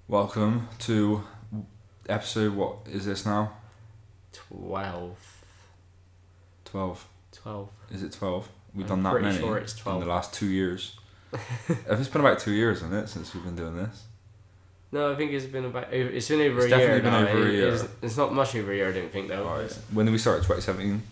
Welcome to episode, what is this now? 12. 12. 12. Is it 12? We've I'm done that pretty many sure it's 12. in the last 2 years. It's been about 2 years, hasn't it, since we've been doing this? No, I think it's been over a year. It's definitely been now. over a year. It's not much over a year, I don't think, though. Alright. When did we start? 2017?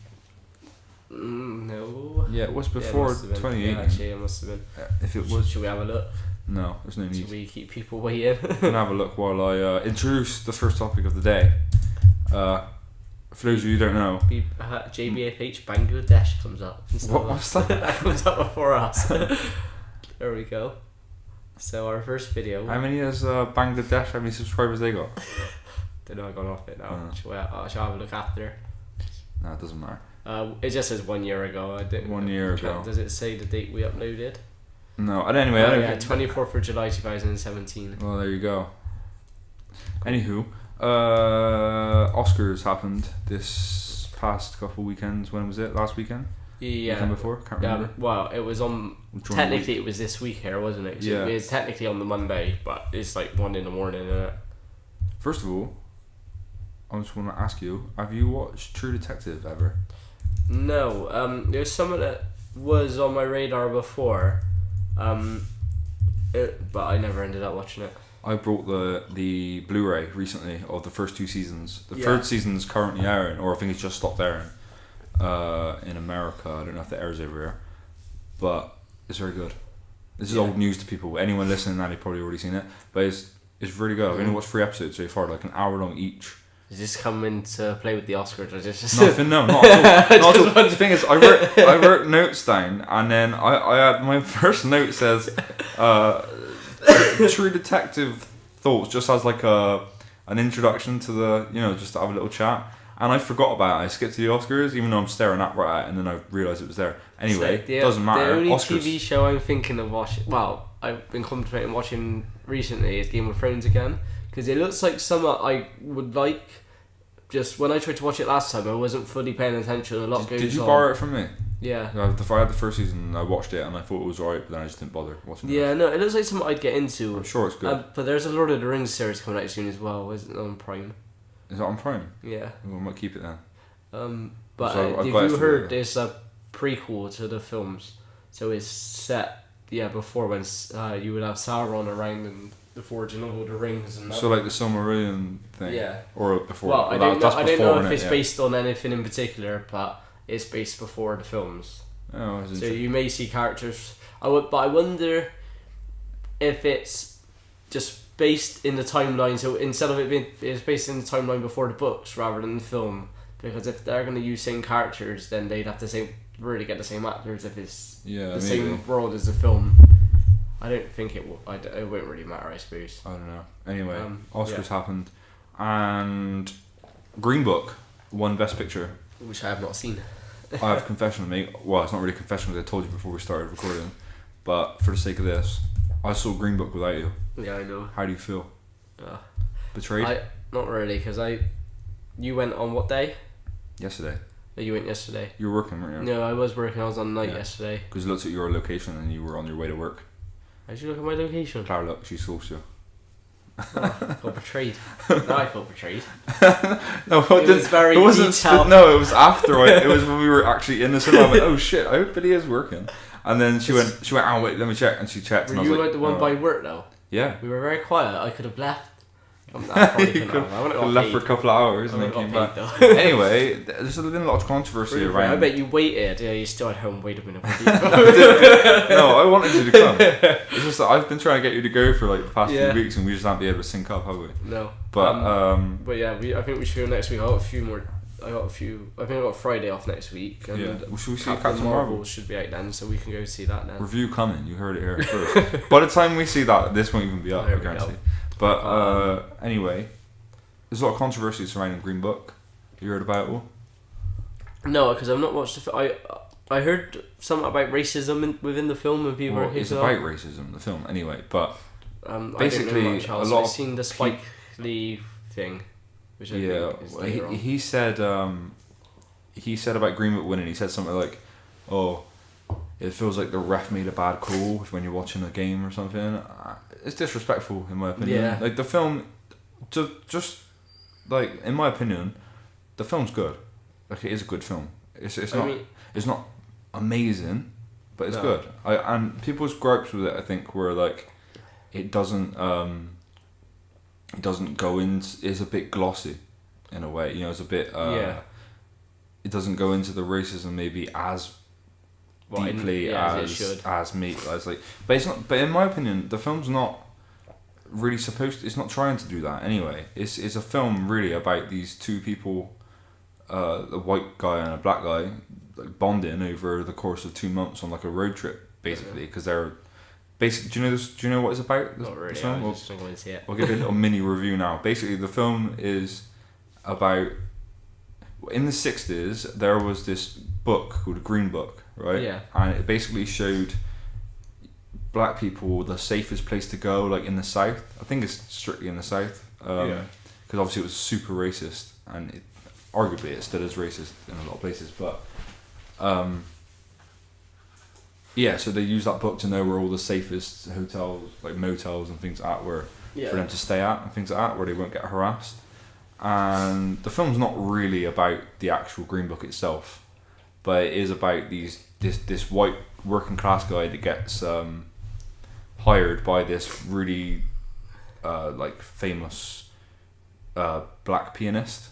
No. Yeah, it was before it must have been. 2018. Yeah, actually, it must have been. If it was... Should we have a look? No, there's no need. Should we keep people waiting? We can have a look while I introduce the first topic of the day. For those of you who don't know... JBFH Bangladesh comes up. What's that? That comes up before us. There we go. So our first video... How many has Bangladesh, how many subscribers they got? Don't know, I've gone off it now. Shall I have a look after? No, it doesn't matter. It just says 1 year ago. 1 year ago. Does it say the date we uploaded? No, and anyway, I don't yeah, think... 24th of July 2017. Well, there you go. Anywho, Oscars happened this past couple weekends. When was it? Last weekend? Yeah. Weekend before? Can't remember. Well, it was on... Technically, it was this week here, wasn't it? Yeah. It was technically on the Monday, but it's like 1 in the morning, isn't it? First of all, I just want to ask you, have you watched True Detective ever? No. There's someone that was on my radar before, but I never ended up watching it. I brought the Blu-ray recently of the first 2 seasons. The third season's currently airing, or I think it's just stopped airing in America. I don't know if it airs over here, but it's very good. This is old news to people. Anyone listening now, they've probably already seen it, but it's really good. I've only watched 3 episodes so far, like an hour long each. Is this coming to play with the Oscars? Or just Nothing, no, not at all. Not at all. The thing is, I wrote notes down, and then I had my first note says True Detective thoughts, just as like an introduction to the, just to have a little chat. And I forgot about it. I skipped to the Oscars, even though I'm staring at right at it, and then I realised it was there. Anyway, doesn't matter. The only Oscars. TV show I'm thinking of watching, well, I've been contemplating watching recently is Game of Thrones again, because it looks like something I would like. Just when I tried to watch it last time, I wasn't fully paying attention. A lot goes on. Did you borrow it from me? Yeah. I had the first season, I watched it, and I thought it was alright, but then I just didn't bother watching it. Yeah, no, it looks like something I'd get into. I'm sure it's good. But there's a Lord of the Rings series coming out soon as well, isn't it, on Prime? Is it on Prime? Yeah. Well, I might keep it then. But So have you heard it's a prequel to the films? So it's set, before when you would have Sauron around and the forging of all the rings and that. So like the Silmarillion thing? Yeah. Or before? Well, I don't know if it's it, based on anything in particular, but it's based before the films. Oh, So you may see characters. But I wonder if it's just based in the timeline. So instead of it being, it's based in the timeline before the books rather than the film. Because if they're going to use same characters, then they'd have to really get the same actors if it's the same world as the film. I don't think it will. It won't really matter, I suppose. I don't know. Anyway, Oscars happened, and Greenbook won Best Picture. Which I have not seen. I have a confession to make. Well, it's not really a confession because I told you before we started recording, but for the sake of this, I saw Greenbook without you. Yeah, I know. How do you feel? Betrayed? Not really, because you went on what day? Yesterday. Oh, you went yesterday. You were working, weren't you? No, I was working. I was on night yesterday. Because you looked at your location and you were on your way to work. How'd you look at my location? Clara looked, she sourced you. I felt betrayed. No, I felt betrayed. No, it was very detailed. No, it was after. It was when we were actually in the cinema. I went, oh shit, I hope it is working. And then she went, oh wait, let me check. And she checked. Were and I was you like, like the one by work though? Yeah. We were very quiet. I could have left. I would have left for a couple of hours and then came back. Anyway, there's been a lot of controversy around. I bet you waited. Yeah, you still at home. Wait a minute. No, I wanted you to come. It's just that I've been trying to get you to go for like the past few weeks, and we just haven't been able to sync up, have we? No. But yeah, I think we should go next week. I think I got Friday off next week. And Well, should we see Captain Marvel should be out then, so we can go see that then. Review coming. You heard it here first. By the time we see that, this won't even be up. I guarantee. But anyway, there's a lot of controversy surrounding Greenbook. You heard about it all? No, because I've not watched the I heard something about racism within the film and people. Well, it's about racism, the film, anyway. But basically, I've seen the Spike Lee thing. Which he said about Greenbook winning. He said something like, "Oh, it feels like the ref made a bad call when you're watching a game or something." it's disrespectful in my opinion. Yeah. Like the film, just like in my opinion, the film's good. Like it is a good film. It's not amazing, but it's good. And people's gripes with it, I think, were like it doesn't go in. It's a bit glossy, in a way. You know, it's a bit. It doesn't go into the racism maybe as deeply as me. As like, but it's not. But in my opinion, the film's not really supposed to, it's not trying to do that anyway. It's a film really about these two people, a white guy and a black guy, like bonding over the course of 2 months on like a road trip, basically, because they're basically. Do you know what it's about? Not really. Film? I'm just not going to see it. I'll give you a little mini review now. Basically, the film is about, in the 60s there was this book called Greenbook, right? Yeah. And it basically showed black people the safest place to go, like in the South. I think it's strictly in the South, because obviously it was super racist, and arguably it still is racist in a lot of places. But so they use that book to know where all the safest hotels, like motels and things like that were for them to stay at and things like that, where they won't get harassed. And the film's not really about the actual Green Book itself, but it is about this white working class guy that gets hired by this really like famous black pianist,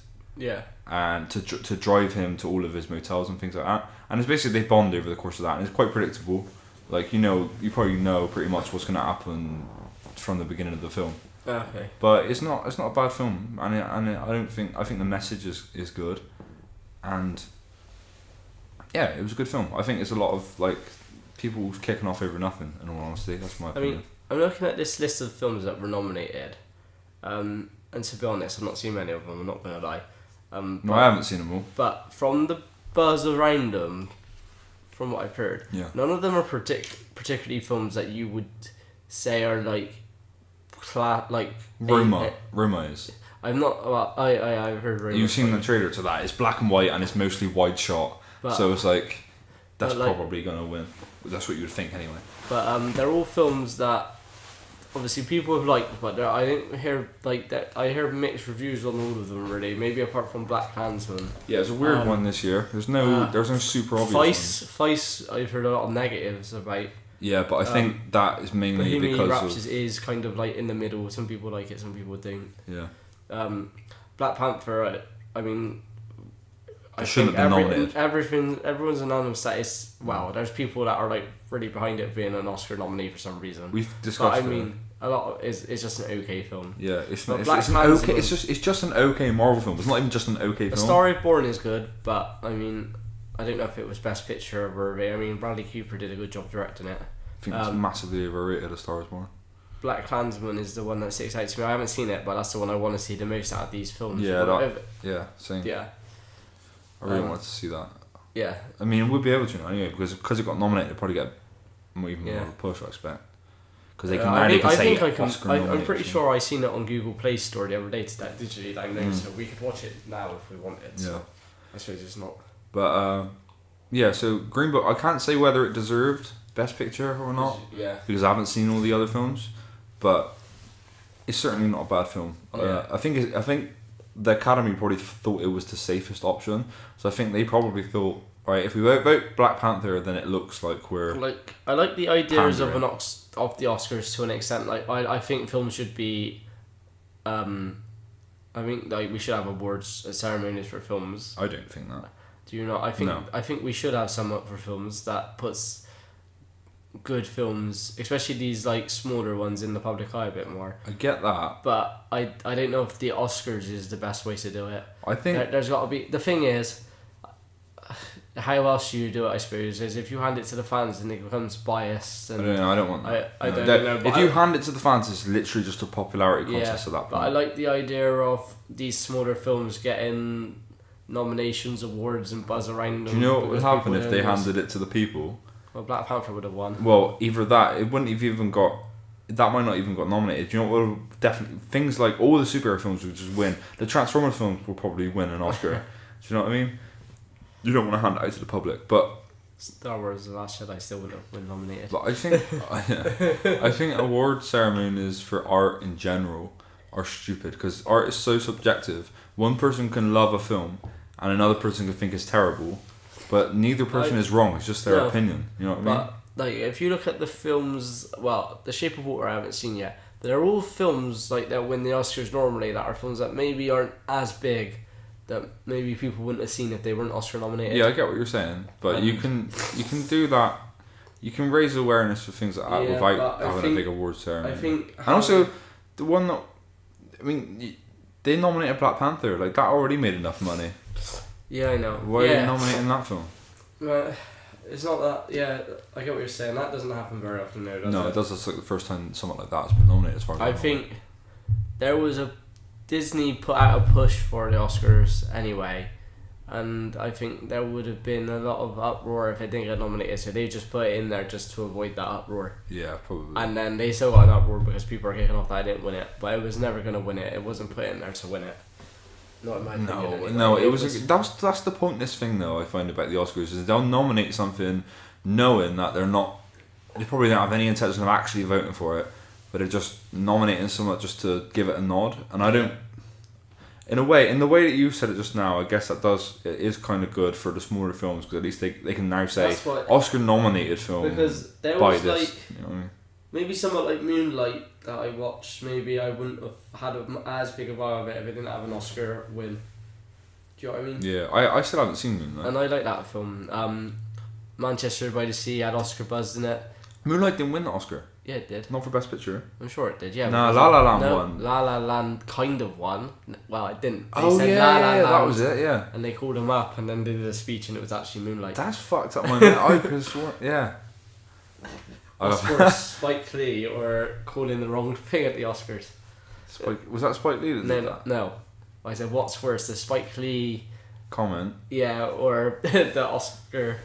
and to drive him to all of his motels and things like that. And it's basically they bond over the course of that, and it's quite predictable. Like, you probably know pretty much what's going to happen from the beginning of the film. Okay. But it's not a bad film, and I think the message is good, and it was a good film. I think it's a lot of like people kicking off over nothing. In all honesty, that's my opinion. I mean, I'm looking at this list of films that were nominated, and to be honest, I've not seen many of them. I'm not gonna lie. No, I haven't seen them all. But from the buzz around them, from what I've heard, none of them are particularly films that you would say are like. Roma is. I've not. Well, I've heard Roma. You've seen the trailer to that. It's black and white and it's mostly wide shot. So it's like that's probably gonna win. That's what you would think anyway. But they're all films that obviously people have liked, but I didn't hear like that. I heard mixed reviews on all of them really. Maybe apart from Black Klansman. Yeah, it's a weird one this year. There's no super obvious. Vice. I've heard a lot of negatives about. Yeah, but I think that is mainly because Rhapsody is kind of like in the middle. Some people like it, some people don't. Yeah. Black Panther. I mean, I shouldn't have been nominated. Everyone's unanimous that it's there's people that are like really behind it being an Oscar nominee for some reason. We've discussed. But I mean, a lot of it's just an okay film. Yeah, it's not. It's an okay. It's just an okay Marvel film. It's not even just an okay film. A Star is Born is good, but I mean. I don't know if it was Best Picture or worthy. I mean, Bradley Cooper did a good job directing it. I think it's massively overrated, A Star is Born. Black Klansman is the one that sticks out to me. I haven't seen it, but that's the one I want to see the most out of these films. Yeah, same. Yeah. I really wanted to see that. Yeah. I mean, we'll be able to anyway, because it got nominated, it'll probably get more of a push, I expect. Because they can I'm pretty sure I seen it on Google Play Store the other day to that digitally download, so we could watch it now if we wanted. So I suppose it's not. But so Green Book, I can't say whether it deserved Best Picture or not, because I haven't seen all the other films, but it's certainly not a bad film. I think the Academy probably thought it was the safest option, so I think they probably thought, right, if we vote Black Panther, then it looks like we're like. I like the ideas of the Oscars to an extent. Like I think films should be. I think like we should have awards ceremonies for films. I don't think that. Do you not? I think we should have some up for films that puts good films, especially these like smaller ones, in the public eye a bit more. I get that, but I don't know if the Oscars is the best way to do it. I think there's got to be. The thing is, how else do you do it? I suppose is if you hand it to the fans and it becomes biased. And I don't want that. I don't know. If you hand it to the fans, it's literally just a popularity contest at that point. But I like the idea of these smaller films getting nominations, awards, and buzz around them. Do you know what would happen if they handed it to the people? Well, Black Panther would have won. Well, either that, it wouldn't have even got. That might not even got nominated. Do you know what? Will definitely things like all the superhero films would just win. The Transformers films will probably win an Oscar. Do you know what I mean? You don't want to hand it out to the public, but Star Wars: The Last Jedi still wouldn't have been nominated. But I think I think award ceremonies for art in general are stupid because art is so subjective. One person can love a film, and another person can think it's terrible, but neither person is wrong. It's just their opinion. You know what I mean? Like, if you look at the films, well, The Shape of Water I haven't seen yet. They're all films like that win the Oscars normally. That are films that maybe aren't as big, that maybe people wouldn't have seen if they weren't Oscar nominated. Yeah, I get what you're saying, but you can do that. You can raise awareness for things like that without having a big award ceremony. I think, and also the one that, I mean, they nominated Black Panther. Like that already made enough money. Yeah, I know. Why are you nominating that film? It's not that. Yeah, I get what you're saying. That doesn't happen very often now, does it? No, it does. It's like the first time something like that's been nominated. As far as I think there was a Disney put out a push for the Oscars anyway, and I think there would have been a lot of uproar if it didn't get nominated. So they just put it in there just to avoid that uproar. Yeah, probably. And then they still got an uproar because people are kicking off that I didn't win it, but it was never gonna win it. It wasn't put in there to win it. Not in my opinion. Anyway. No, it was that's the pointless thing though. I find about the Oscars is they'll nominate something knowing that they probably don't have any intention of actually voting for it, but they're just nominating something just to give it a nod. And I don't. In a way, in the way that you said it just now, I guess it is kind of good for the smaller films because at least they can now say Oscar nominated film because there this. was like You know what I mean? maybe something like Moonlight that I watched. Maybe I wouldn't have had as big a vibe of it if it didn't have an Oscar win. Do you know what I mean? Yeah, I still haven't seen Moonlight. And I like that film. Manchester by the Sea had Oscar buzz in it. Moonlight didn't win the Oscar. Yeah, it did. Not for Best Picture. I'm sure it did. Yeah. Nah, La La Land won. La La Land kind of won. Well, it didn't. They La La Land, that was it. Yeah. And they called him up, and then they did a speech, and it was actually Moonlight. That's fucked up my mind. I could have sworn. Yeah. What's worse, Spike Lee or calling the wrong thing at the Oscars? Was that Spike Lee that did that? No. I said, what's worse, the Spike Lee comment? Yeah, or the Oscar.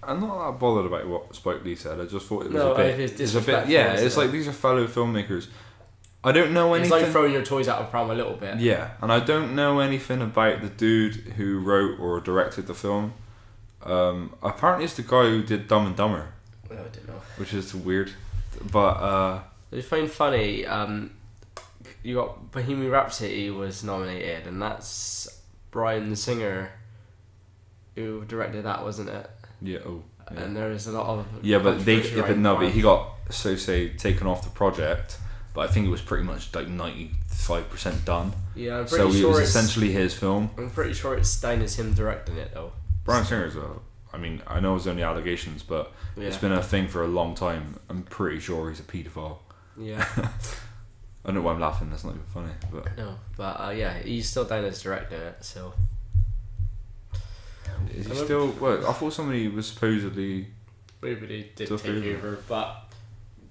I'm not that bothered about what Spike Lee said. I just thought it was a bit. Yeah, it's like these are fellow filmmakers. I don't know anything. It's like throwing your toys out of pram a little bit. Yeah, and I don't know anything about the dude who wrote or directed the film. Apparently, it's the guy who did Dumb and Dumber. I don't know. Which is weird, but I find funny. You got Bohemian Rhapsody was nominated, and that's Bryan the Singer who directed that, wasn't it? Yeah. Oh. Yeah. And there is a lot of but he got taken off the project, but I think it was pretty much like 95% done. Yeah, I'm pretty sure it was essentially his film. I'm pretty sure it's staying as him directing it though. Bryan Singer's I mean, I know it's only allegations, but it's been a thing for a long time. I'm pretty sure he's a paedophile. Yeah. I don't know why I'm laughing. That's not even funny, but no. But yeah, he's still down as directing it. So is he still? Well, I thought somebody was supposedly. Maybe they did take over, but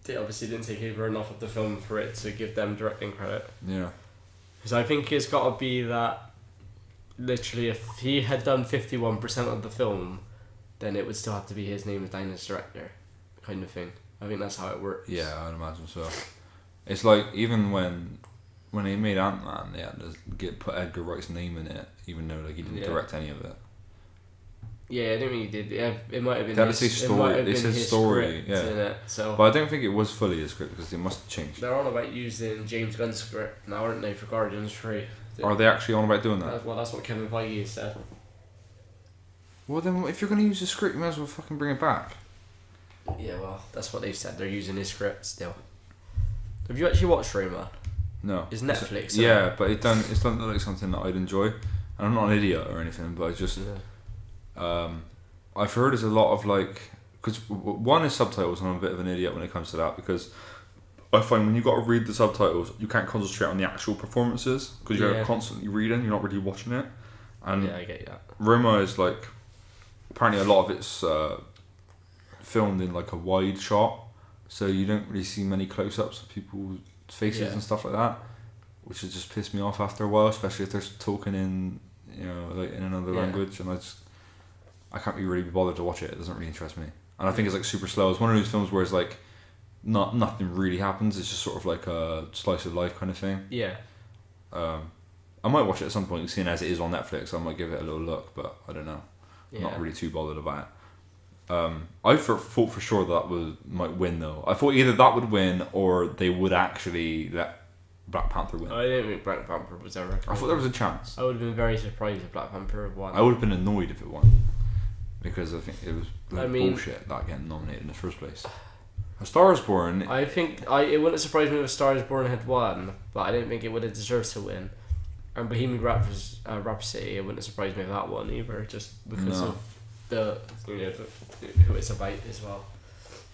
they obviously didn't take over enough of the film for it to give them directing credit. Yeah. Because I think it's got to be that. Literally, if he had done 51% of the film, then it would still have to be his name down as director, kind of thing. I think that's how it works. Yeah, I'd imagine so. It's like even when they made Ant-Man, they had to put Edgar Wright's name in it, even though like he didn't direct any of it. Yeah, I don't think he did. It might have been. That is his story. It's his story. Yeah. In it, so. But I don't think it was fully his script because it must have changed. They're on about using James Gunn's script now, aren't they, for Guardians 3? Are they actually on about doing that? Well, that's what Kevin Feige said. Well, then if you're going to use the script, you might as well fucking bring it back. Yeah, well, that's what they've said. They're using his script still. Have you actually watched Roma? No. It's Netflix. Yeah, but it's done look like something that I'd enjoy. And I'm not an idiot or anything, but I just... Yeah. I've heard there's a lot of like... Because one is subtitles, and I'm a bit of an idiot when it comes to that, because I find when you've got to read the subtitles, you can't concentrate on the actual performances, because you're constantly reading, you're not really watching it. And yeah, I get that. Roma is like... Apparently a lot of it's filmed in like a wide shot, so you don't really see many close-ups of people's faces and stuff like that, which has just pissed me off after a while, especially if they're talking in, like in another language, and I can't really be bothered to watch it. It doesn't really interest me, and I think it's like super slow. It's one of those films where it's like nothing really happens. It's just sort of like a slice of life kind of thing. Yeah. I might watch it at some point, seeing as it is on Netflix. I might give it a little look, but I don't know. I'm not really too bothered about it. I thought for sure that might win though. I thought either that would win or they would actually let Black Panther win. I didn't think Black Panther was ever. I thought there was a chance. I would have been very surprised if Black Panther had won. I would have been annoyed if it won, because I think it was bullshit that getting nominated in the first place. A Star Is Born. I think it wouldn't have surprised me if A Star Is Born had won, but I didn't think it would have deserved to win. And Bohemian Rhapsody, it wouldn't have surprised me if that won either, just because of who it's about as well.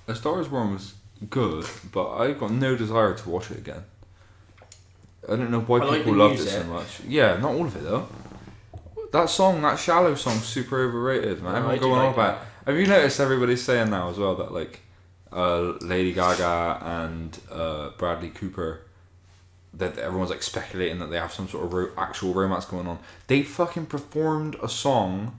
A Star Is Born was good, but I got no desire to watch it again. I don't know why people loved it so much. Yeah, not all of it though. That song, that Shallow song, super overrated, man. Everyone going on about it. Have you noticed everybody's saying now as well that like Lady Gaga and Bradley Cooper, that everyone's like speculating that they have some sort of actual romance going on. They fucking performed a song.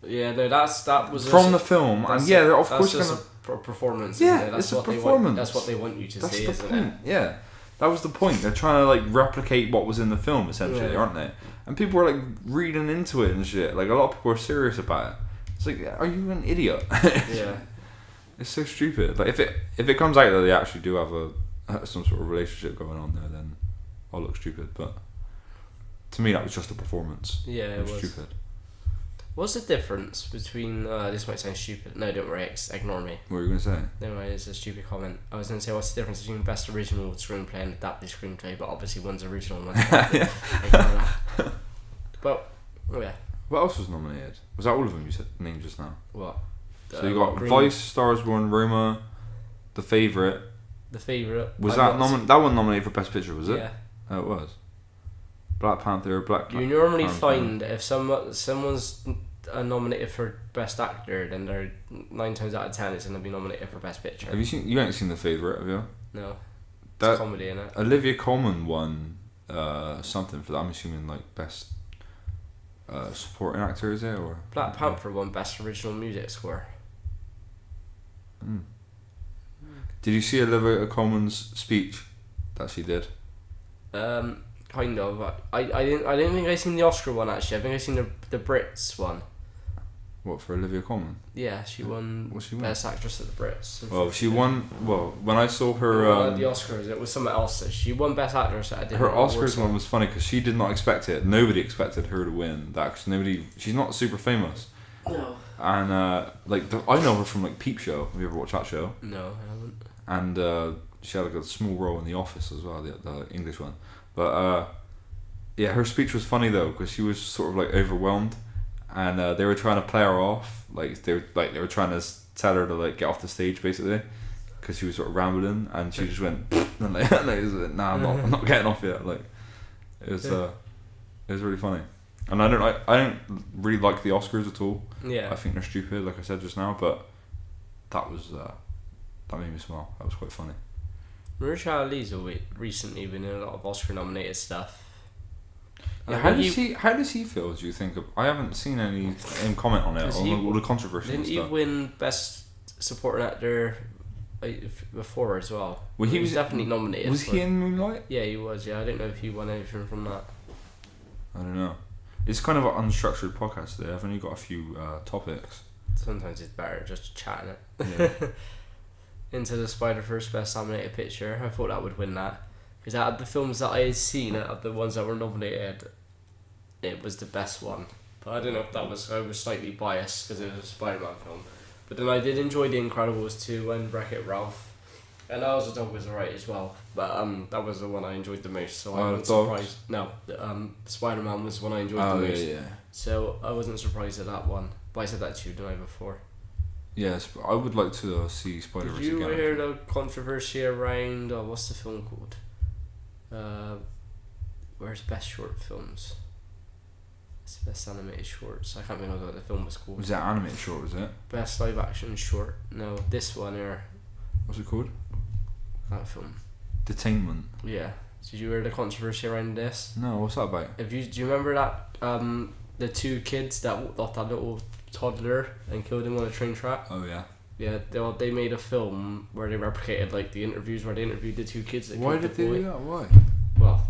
Yeah, no, that was from the film, and yeah, they're of course gonna performance. Yeah, isn't it? That's it's a what performance. That's what they want you to see, isn't it? Yeah, that was the point. They're trying to like replicate what was in the film, essentially, aren't they? And people are like reading into it and shit. Like a lot of people are serious about it. It's like, are you an idiot? Yeah. It's so stupid. Like if it comes out that they actually do have some sort of relationship going on there, then I'll look stupid. But to me, that was just a performance. Yeah, it was stupid. What's the difference between? This might sound stupid. No, don't worry. Ignore me. What were you gonna say? No, it's a stupid comment. I was gonna say, what's the difference between best original screenplay and adapted screenplay? But obviously, one's original and one's adapted. But yeah. What else was nominated? Was that all of them you said named just now? What? So you got Vice, Star Is Born, Roma, The Favourite. The Favourite. Was that one nominated for Best Picture? Was it? Yeah. Oh, it was. Black Panther, You normally find if someone's nominated for Best Actor, then they're 9 times out of 10 it's going to be nominated for Best Picture. Have you seen? You ain't seen The Favourite, have you? No. It's a comedy, innit? Olivia Colman won something for that. I'm assuming like Best Supporting Actor, is it? Or Black Panther won Best Original Music Score. Did you see Olivia Colman's speech that she did? Kind of. I didn't think I seen the Oscar one actually. I think I seen the Brits one. What, for Olivia Colman? Yeah, she won. What she won? Best Actress at the Brits. Well, she won. Well, when I saw her the Oscars, it was something else. She won Best Actress. Her Oscars one was funny because she did not expect it. Nobody expected her to win that. Cause she's not super famous. No. And I know her from like Peep Show. Have you ever watched that show? No, I haven't. And she had like a small role in The Office as well, the English one. But yeah, her speech was funny though because she was sort of like overwhelmed, and they were trying to play her off. They were trying to tell her to like get off the stage basically, because she was sort of rambling, and she just went and like, nah, I'm not getting off yet. Like it was really funny. And I don't really like the Oscars at all. Yeah. I think they're stupid, like I said just now. But that made me smile. That was quite funny. Mahershala Ali's recently been in a lot of Oscar nominated stuff. Yeah, how does he feel? Do you think? I haven't seen any comment on it, all the controversy. Didn't he win Best Supporting Actor before as well? Well, he was definitely nominated. Was he in Moonlight? Yeah, he was. Yeah, I don't know if he won anything from that. I don't know. It's kind of an unstructured podcast today. I've only got a few topics. Sometimes it's better just chatting it. Yeah. Into the Spider-Verse Best Animated Picture. I thought that would win that. Because out of the films that I had seen, out of the ones that were nominated, it was the best one. But I don't know if I was slightly biased because it was a Spider-Man film. But then I did enjoy The Incredibles 2 and Wreck-It Ralph. And I was Dog was alright as well. But that was the one I enjoyed the most. So I wasn't surprised. No, Spider-Man was the one I enjoyed the most. Yeah. So I wasn't surprised at that one. But I said that to you the night before. Yes, I would like to see Spider-Verse again. Did you hear the controversy around, what's the film called? Where's Best Short Films? It's Best Animated Shorts. I can't remember what the film was called. Was that animated short, was it? Best Live Action Short. No, this one here. What's it called? That film. Detainment. Yeah. Did you hear the controversy around this? No, what's that about? Do you remember that, the two kids that walked off that little toddler and killed him on a train track? Oh yeah. Yeah, they made a film where they replicated like the interviews where they interviewed the two kids that Why killed did the boy. they do that? Why? Well,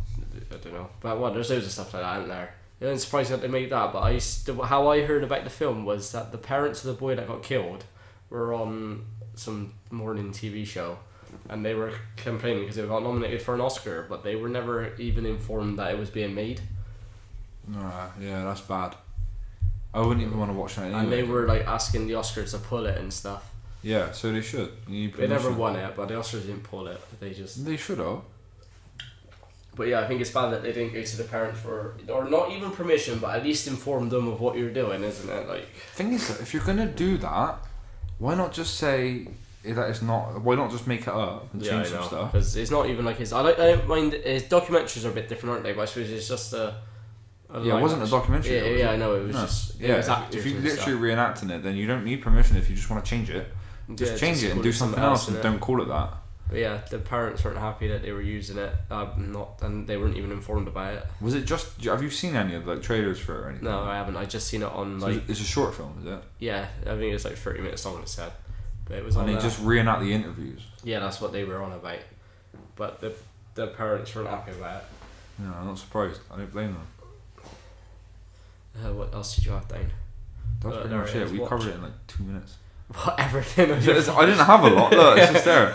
I don't know. But there's loads of stuff like that, isn't there? It wasn't surprising that they made that, but how I heard about the film was that the parents of the boy that got killed were on some morning TV show, and they were complaining because it got nominated for an Oscar, but they were never even informed that it was being made. Yeah, that's bad. I wouldn't even want to watch that anyway. And they were like asking the Oscars to pull it and stuff. Yeah, so they should. They never won it, but the Oscars didn't pull it. They should have. But yeah, I think it's bad that they didn't go to the parents for, or not even permission, but at least inform them of what you're doing, isn't it? Like, thing is, if you're gonna do that, why not just say that it's not? Why not just make it up and change some stuff? Because it's not even like his. I don't mind. His documentaries are a bit different, aren't they? But I suppose it's just a it wasn't a documentary. Yeah, I know. It was just. Yeah, it was actors. If you're literally reenacting it, then you don't need permission if you just want to change it. Just change it and do something else, and don't call it that. But yeah, the parents weren't happy that they were using it. And they weren't even informed about it. Was it just? Have you seen any of the trailers for it or anything? No, I haven't. I just seen it on like. It's a short film, is it? Yeah, I think it's like 30 minutes long. It said, but it was. And they just reenact the interviews. Yeah, that's what they were on about, but the parents weren't happy about it. No, I'm not surprised. I don't blame them. What else did you have down? That's pretty much it. We covered it in like 2 minutes. What, everything? I didn't have a lot. Look, it's just there.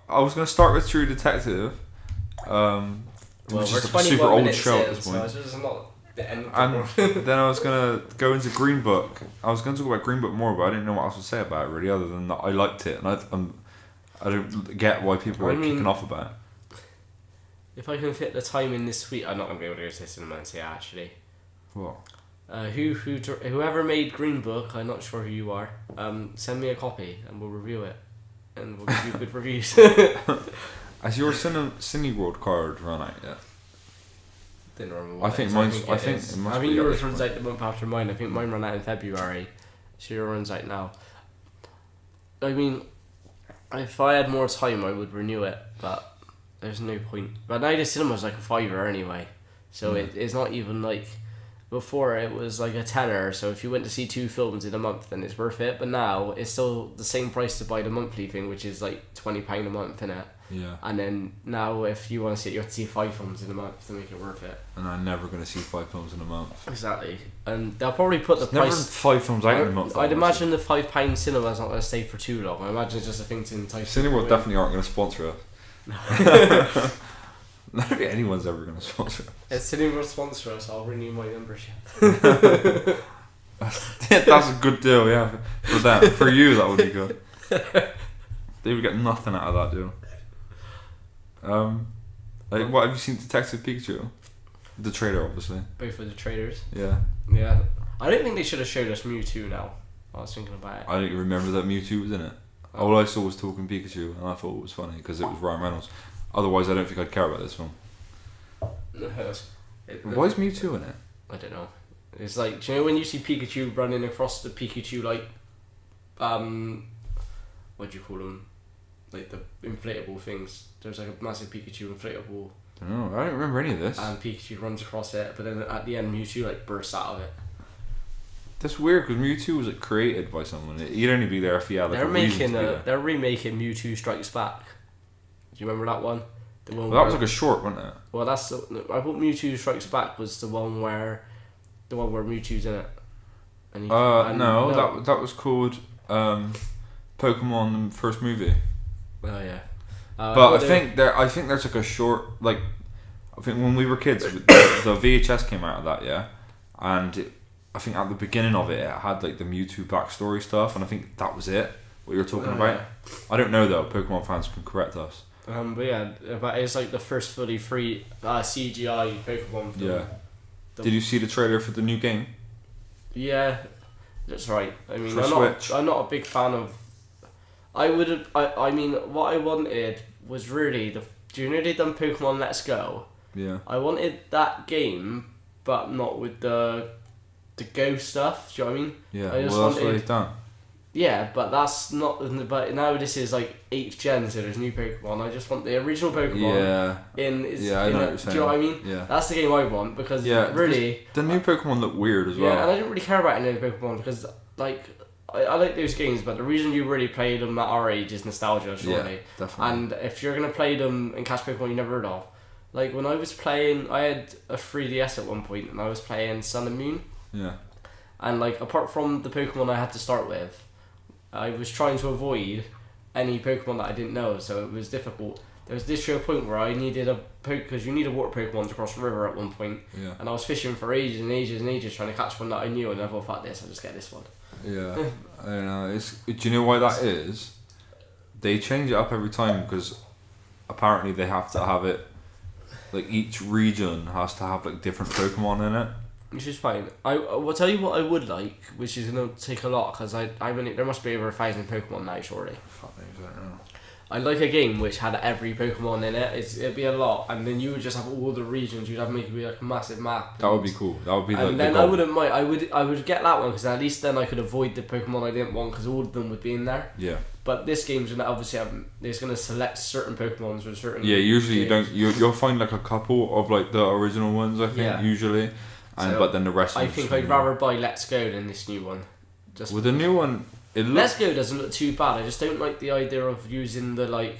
I was gonna start with True Detective, which is a super old show at this point. So it's not the end of the and then I was gonna go into Greenbook. I was gonna talk about Greenbook more, but I didn't know what else to say about it really, other than that I liked it, and I don't get why people are kicking off about it. If I can fit the time in this week, I'm not gonna be able to go to the cinema and see it actually. What? Whoever made Greenbook, I'm not sure who you are. Send me a copy and we'll review it, and we'll give you good reviews. Has your Cineworld card run out yet? Didn't remember what I think yours runs out the month after mine. I think mine ran out in February, so yours runs out now. I mean, if I had more time, I would renew it, but there's no point. But now the cinema's like a $5 anyway, so it's not even like. Before it was like a tenner, so if you went to see 2 films in a month, then it's worth it. But now it's still the same price to buy the monthly thing, which is like £20 a month, innit? Yeah. And then now, if you want to see it, you have to see 5 films in a month to make it worth it. And I'm never going to see 5 films in a month. Exactly. And they'll probably put the price. Never 5 films out in a month. I'd imagine the £5 cinema's not going to stay for too long. I imagine it's just a thing to entice. Cineworld definitely aren't going to sponsor us. Not if anyone's ever going to sponsor us. If Cineworld sponsor us, I'll renew my membership. That's a good deal, yeah. For them. For you, that would be good. They would get nothing out of that deal. What have you seen? Detective Pikachu? The trailer, obviously. Both of the trailers? Yeah. Yeah. I don't think they should have showed us Mewtwo now. I was thinking about it. I don't remember that Mewtwo was in it. All I saw was Talking Pikachu, and I thought it was funny because it was Ryan Reynolds. Otherwise, I don't think I'd care about this film. Why is Mewtwo in it? I don't know. It's like, do you know when you see Pikachu running across the Pikachu, like, what do you call them? Like the inflatable things. There's like a massive Pikachu inflatable. No, I don't remember any of this. And Pikachu runs across it, but then at the end, Mewtwo like bursts out of it. That's weird because Mewtwo was like created by someone. He'd only be there if he had like They're remaking Mewtwo Strikes Back. Do you remember that one? The one that was like a short, wasn't it? Well, I thought Mewtwo Strikes Back was the one where Mewtwo's in it. No, that was called Pokemon the first movie. Oh yeah. But I think there's like a short, like, I think when we were kids, the VHS came out of that, yeah, and I think at the beginning of it had like the Mewtwo backstory stuff, and I think that was it. What you were talking about. Yeah. I don't know though. Pokemon fans can correct us. But yeah, but it's like the first fully free CGI Pokemon film. Yeah. Did you see the trailer for the new game? Yeah, that's right. I mean, I'm not a big fan of. I mean, what I wanted was really do you know they done Pokemon Let's Go? Yeah. I wanted that game, but not with the Go stuff. Do you know what I mean? Yeah. That's what they've done. Yeah, but that's not. But now this is like 8th gen, so there's new Pokemon. I just want the original Pokemon. Yeah. I know what you're saying. Do you know what I mean? Yeah. That's the game I want because really the new Pokemon look weird as well. Yeah, and I didn't really care about any of the Pokemon because like I like those games, but the reason you really play them at our age is nostalgia, surely. Yeah, definitely. And if you're gonna play them and catch Pokemon you never heard of, like when I was playing, I had a 3DS at one point, and I was playing Sun and Moon. Yeah. And like apart from the Pokemon I had to start with, I was trying to avoid any Pokemon that I didn't know, so it was difficult. There was literally a point where I needed a because you need a water Pokemon to cross the river at one point, and I was fishing for ages and ages and ages trying to catch one that I knew, and I thought, fuck this, I'll just get this one. Yeah, I don't know. Do you know why that is? They change it up every time because apparently they have to have it. Like each region has to have like different Pokemon in it. Which is fine. I will tell you what I would like, which is gonna take a lot because I mean there must be over 1,000 Pokemon now, surely. Fuck knows, I don't know. I'd like a game which had every Pokemon in it. It'd be a lot, and then you would just have all the regions. You'd have make it be like a massive map. That would be cool. That would be. And then I wouldn't mind. I would get that one because at least then I could avoid the Pokemon I didn't want because all of them would be in there. Yeah. But this game's gonna obviously have. It's gonna select certain Pokemons with certain. Yeah, usually games. You'll find like a couple of like the original ones. I think usually, and but then the rest. I think I'd rather buy Let's Go than this new one. Just with the new one, Let's Go doesn't look too bad. I just don't like the idea of using the like.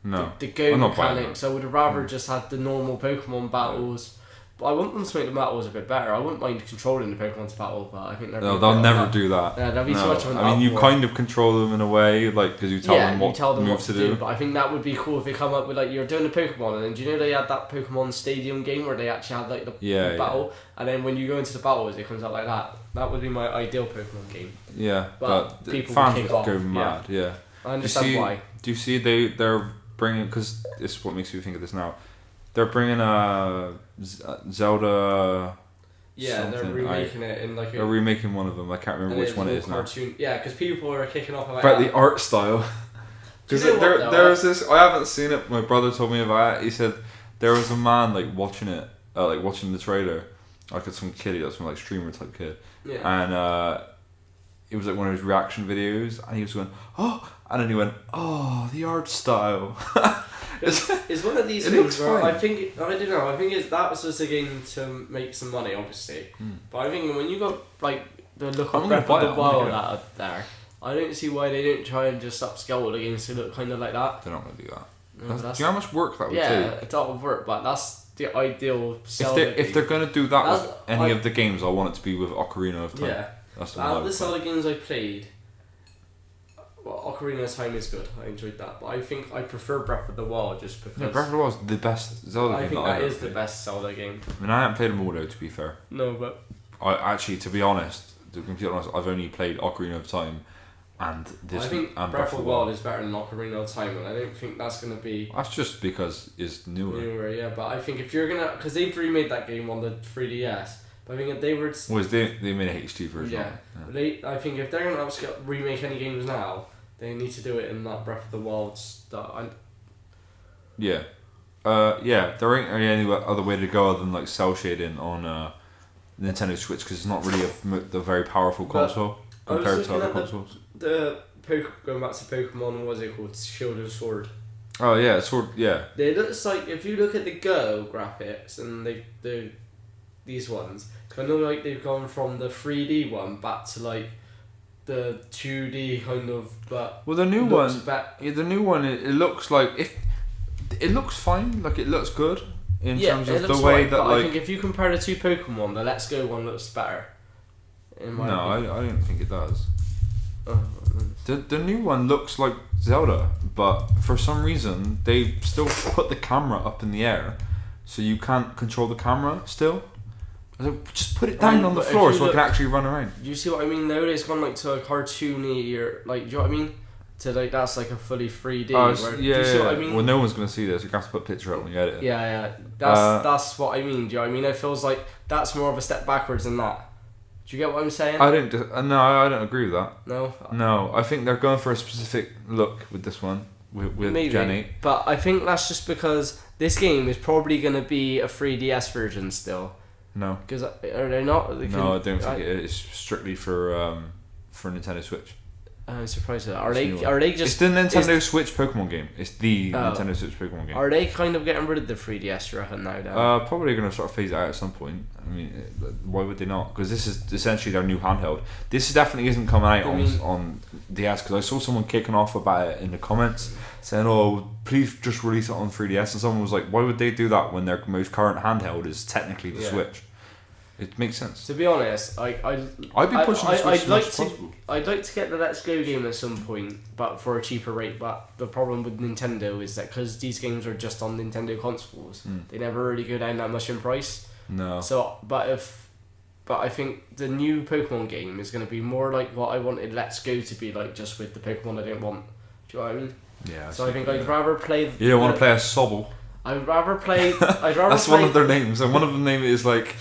No, the Go mechanics. I would have rather just had the normal Pokemon battles. But I want them to make the battles a bit better. I wouldn't mind controlling the Pokemon to battle, but I think they'll never do that. Yeah, that'd be too much of an I mean, you kind of control them in a way, like because you tell them what moves to do. But I think that would be cool if they come up with like you're doing a Pokemon, and then do you know they had that Pokemon Stadium game where they actually had like the battle, and then when you go into the battles, it comes out like that. That would be my ideal Pokemon game. Yeah, but people fans would go mad. Yeah, I understand why. Do you see they're bringing, because this is what makes me think of this now, they're bringing Zelda. Yeah, something. They're remaking it in like. They're remaking one of them. I can't remember which one it is cartoon. Now. Yeah, because people are kicking off about the art style. Because there's this. I haven't seen it. My brother told me about it. He said there was a man like watching it, like watching the trailer, like some kid. He was some like streamer type kid. Yeah. And it was like one of his reaction videos, and he was going, oh. And then he went, oh, the art style. It's one of these things where I think that was just a game to make some money, obviously. But I think when you got like the look of Breath of the Wild out there, I don't see why they didn't try and just upscale the games to look kind of like that. They're not going to do that. No, do you know how much work that would take? Yeah, it's a lot of work, but that's the ideal. If they're going to do that with any of the games, I want it to be with Ocarina of Time. Yeah, that's the one. Out of the Zelda games I played. Well, Ocarina of Time is good. I enjoyed that, but I think I prefer Breath of the Wild just because. Yeah, Breath of the Wild is the best Zelda game. I think that is the best Zelda game. I mean, I haven't played them all though, to be fair. No, but to be honest, I've only played Ocarina of Time, and this. I think Breath of the Wild is better than Ocarina of Time, and I don't think that's gonna be. That's just because it's newer. Newer, yeah, but I think if you're gonna, because they've remade that game on the 3DS. But I think if they were. They made a HD version. Yeah. I think if they're gonna remake any games now. They need to do it in that Breath of the Wild style. Yeah. There ain't any other way to go other than like cell shading on Nintendo Switch because it's not really the very powerful console compared to other consoles. Going back to Pokemon, what was it called? Shield and Sword. Oh yeah, Sword. Yeah. It looks like if you look at the Go graphics and these ones, kind of like they've gone from the 3D one back to like. The 2D kind of, but well, the new one, it looks like it looks fine, like it looks good in terms of the way that like. I think if you compare the two Pokemon, the Let's Go one looks better. I don't think it does. The new one looks like Zelda, but for some reason they still put the camera up in the air, so you can't control the camera still. Just put it down on the floor so I can actually run around. You see what I mean? Now it's gone like to a cartoony or like, do you know what I mean? To like that's like a fully 3D. Do you see what I mean? Well, no one's gonna see this. You have to put a picture up when you edit it. Yeah. That's what I mean. Do you know what I mean? It feels like that's more of a step backwards than that. Do you get what I'm saying? I don't agree with that. No. No, I think they're going for a specific look with this one with Maybe, Jenny. But I think that's just because this game is probably gonna be a 3DS version still. No. Because are they not? No, I don't think it is strictly for Nintendo Switch. I'm surprised at that. Are they just? It's the Nintendo Switch Pokemon game. It's the Nintendo Switch Pokemon game. Are they kind of getting rid of the 3DS, you reckon, now? Then? Probably going to sort of phase it out at some point. I mean, why would they not? Because this is essentially their new handheld. This definitely isn't coming out on DS. Because I saw someone kicking off about it in the comments, saying, "Oh, please just release it on 3DS." And someone was like, "Why would they do that when their most current handheld is technically the Switch?" It makes sense. To be honest, I'd be pushing the Switch as much as possible. I'd like to get the Let's Go game at some point, but for a cheaper rate. But the problem with Nintendo is that because these games are just on Nintendo consoles, they never really go down that much in price. No. So, but I think the new Pokemon game is going to be more like what I wanted Let's Go to be like, just with the Pokemon I don't want. Do you know what I mean? Yeah. So I think I'd rather play. You don't want to play a Sobble. I'd rather play. That's one of their names, and one of them name is like.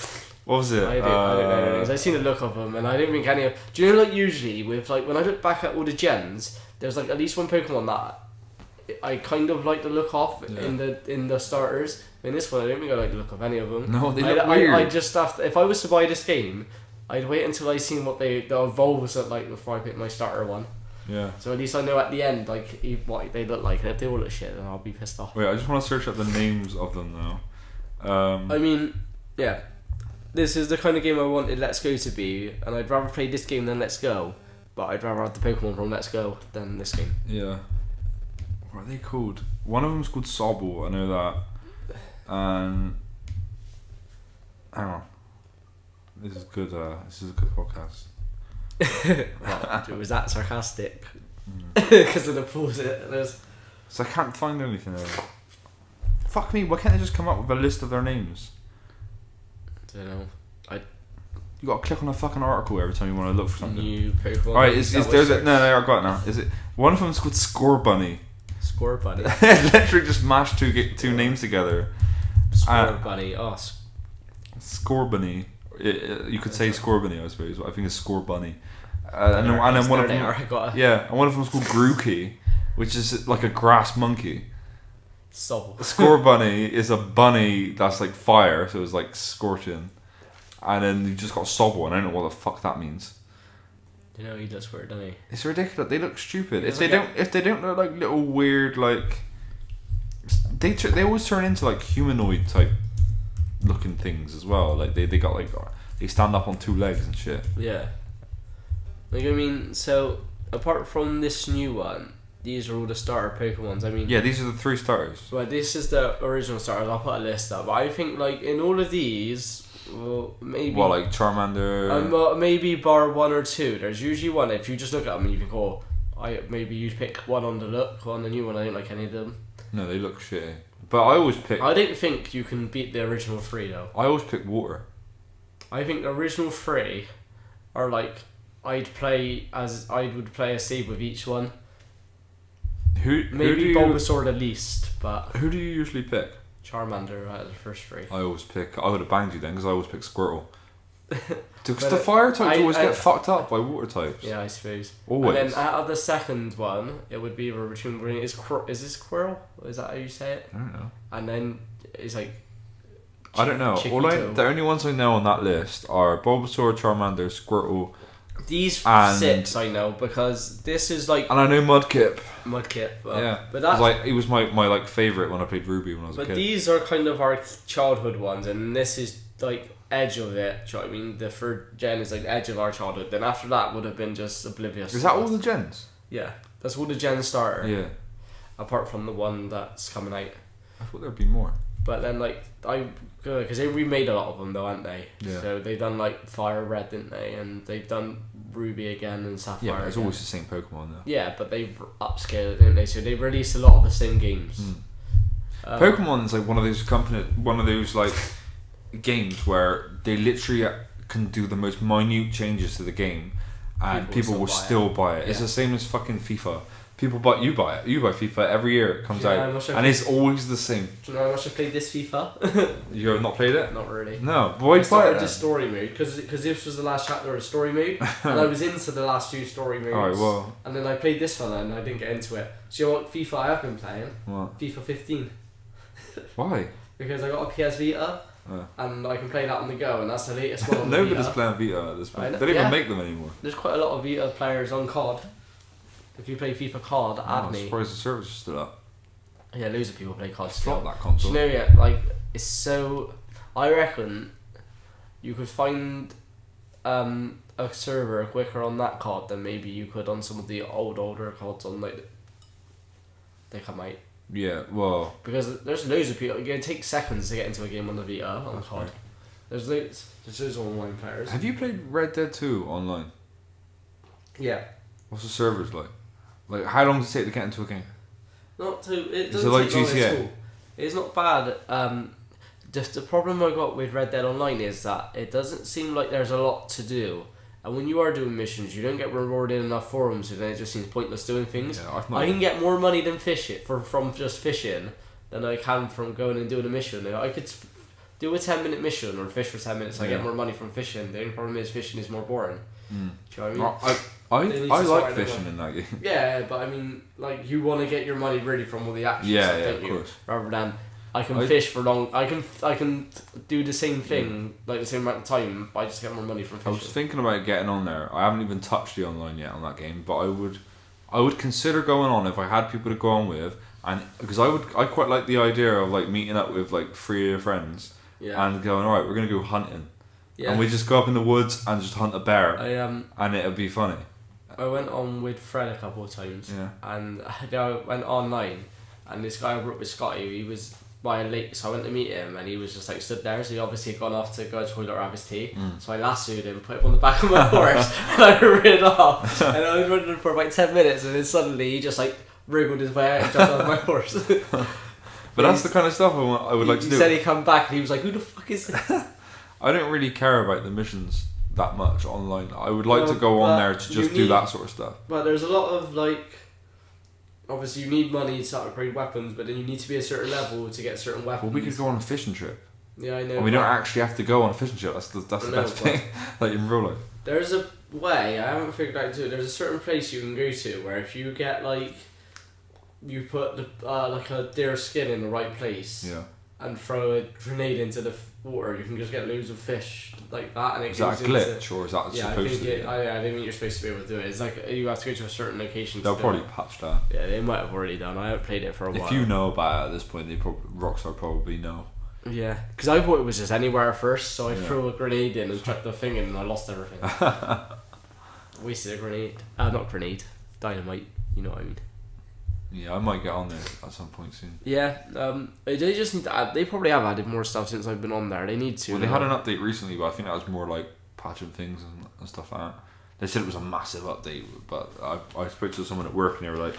What was it? I don't know names. I seen a look of them, and I didn't think any of. Do you know, like, usually with like when I look back at all the gens, there's like at least one Pokemon that I kind of like the look of in the starters. In this one, I don't think I like the look of any of them. No, they look weird. I just have to, if I was to buy this game, I'd wait until I seen what the evolves look like before I pick my starter one. Yeah. So at least I know at the end like what they look like, and if they all look shit, then I'll be pissed off. Wait, I just want to search up the names of them now. I mean, yeah. This is the kind of game I wanted Let's Go to be, and I'd rather play this game than Let's Go, but I'd rather have the Pokemon from Let's Go than this game. Yeah. What are they called? One of them's called Sobble, I know that. And hang on. This is good. This is a good podcast. Well, was that sarcastic? Because of the pause. So I can't find anything there. Fuck me! Why can't they just come up with a list of their names? I don't know. You got to click on a fucking article every time you want to look for something. New Pokemon. Alright, no, I got it now. Is it one of them's called Score Bunny? Score Bunny. Literally just mashed two names together. Score Bunny. Oh. Score Bunny. You could say Score Bunny, I suppose. But I think it's Score Bunny. And then one of them. Yeah, and one of them's called Grookey, which is like a grass monkey. So. Score Bunny is a bunny that's like fire, so it's like scorching. And then you just got Sobble, and I don't know what the fuck that means. You know, he does weird, doesn't he? It's ridiculous. They look stupid. If they don't look like little weird like, they always turn into like humanoid type looking things as well. Like they got like they stand up on two legs and shit. Yeah. Like I mean, so apart from this new one, these are all the starter Pokemons. I mean, yeah, these are the 3 starters. Well, this is the original starters. I'll put a list up. But I think like in all of these, well, maybe. Well, like Charmander. Maybe bar 1 or 2. There's usually one. If you just look at them, and you think, oh, maybe you'd pick one on the look, on the new one. I don't like any of them. No, they look shitty. But I always pick. I don't think you can beat the original 3 though. I always pick water. I think the original 3 are like I would play a save with each one. Maybe Bulbasaur the least, but who do you usually pick? Charmander out of the first 3. I always pick. I would have banged you then because I always pick Squirtle. Because the fire types always get fucked up by water types. Yeah, I suppose. Always. And then out of the second one, it would be between is this Squirrel? Is that how you say it? I don't know. And then it's like. I don't know. The only ones I know on that list are Bulbasaur, Charmander, Squirtle. These 6 I know because this is like. And I know Mudkip. Yeah. But that's he was my like favourite when I played Ruby when I was a kid. But these are kind of our childhood ones, and this is like edge of it. Do you know what I mean? The 3rd gen is like the edge of our childhood. Then after that would have been just oblivious. Is that all the gens? Yeah, that's all the gen starter. Yeah. Apart from the one that's coming out. I thought there'd be more. But then because they remade a lot of them though, haven't they? Yeah. So they've done like Fire Red, didn't they? And they've done Ruby again and Sapphire. Yeah, it's always the same Pokemon though. Yeah, but they've upscaled it, didn't they? So they released a lot of the same games. Pokemon's like one of those like games where they literally can do the most minute changes to the game, and people will still buy it. It's the same as fucking FIFA. You buy it. You buy FIFA every year it comes out, and it's always the same. Do you know how much I played this FIFA? You have not played it? Not really. No, but why started the story mode because this was the last chapter of story mode, and I was into the last 2 story modes. Alright, well. And then I played this one and I didn't get into it. So you know what FIFA I have been playing? What? FIFA 15. Why? Because I got a PS Vita. And I can play that on the go, and that's the latest one on the Nobody's Vita. playing Vita at this point. They don't even make them anymore. There's quite a lot of Vita players on COD. If you play FIFA COD, add me. I'm surprised the servers are still up. Yeah, loads of people play COD still. still. That console. Do you know, yeah, like, it's so... I reckon you could find a server quicker on that COD than maybe you could on some of the older CODs on, like, they come out. Yeah, well... Because there's loads of people... It takes seconds to get into a game on the Vita, on COD. There's those online players. Have you played Red Dead 2 online? Yeah. What's the servers like? Like, how long does it take to get into a game? Not too. It Is doesn't it like take long GTA? at all. It's not bad. Just the problem I got with Red Dead Online is that it doesn't seem like there's a lot to do. And when you are doing missions, you don't get rewarded enough for them, so then it just seems pointless doing things. Yeah, I can get more money than from just fishing than I can from going and doing a mission. I could do a 10-minute mission or fish for 10 minutes. I get more money from fishing. The only problem is fishing is more boring. Do you know what I mean? I like fishing in that game. Yeah, but I mean, like, you want to get your money really from all the action stuff, don't you? Course. Rather than I can fish for long. I can do the same thing like the same amount of time, but I just get more money from fishing. I was thinking about getting on there. I haven't even touched the online yet on that game, but I would consider going on if I had people to go on with, and because I quite like the idea of like meeting up with like 3 of your friends and going, alright, we're gonna go hunting, and we just go up in the woods and just hunt a bear, and it'll be funny. I went on with Fred a couple of times, and I went online, and this guy I worked with, Scotty, he was by a lake, so I went to meet him, and he was just like stood there, so he obviously had gone off to go to the toilet or have his tea, so I lassoed him, put him on the back of my horse, and I rid off, and I was running for about 10 minutes, and then suddenly he just like wriggled his way out and jumped off my horse. But that's the kind of stuff I would like to do. He said he'd come back, and he was like, who the fuck is this? I don't really care about the missions that much online. I would like to go on there to just do that sort of stuff. But there's a lot of like, obviously you need money to upgrade weapons, but then you need to be a certain level to get certain weapons. Well, we could go on a fishing trip. Yeah, I know. And we don't actually have to go on a fishing trip. That's the best thing. Like in real life. There's a way, I haven't figured out to it. There's a certain place you can go to where if you get like, you put the like a deer skin in the right place, and throw a grenade into the water, you can just get loads of fish like that. And it is that a glitch or is that supposed to be? I think you're supposed to be able to do it. It's like you have to go to a certain location. They'll probably patch that. Yeah, they might have already done. I haven't played it for a while. If you know about it at this point, Rockstar probably know. Yeah, because I thought it was just anywhere at first, so I threw a grenade in and chucked the thing in and I lost everything. Wasted a grenade. Not grenade. Dynamite. You know what I mean. Yeah, I might get on there at some point soon. Yeah, they just need to add, they probably have added more stuff since I've been on there. They need to. Well, they had an update recently, but I think that was more like patching things and stuff like that. They said it was a massive update, but I spoke to someone at work and they were like,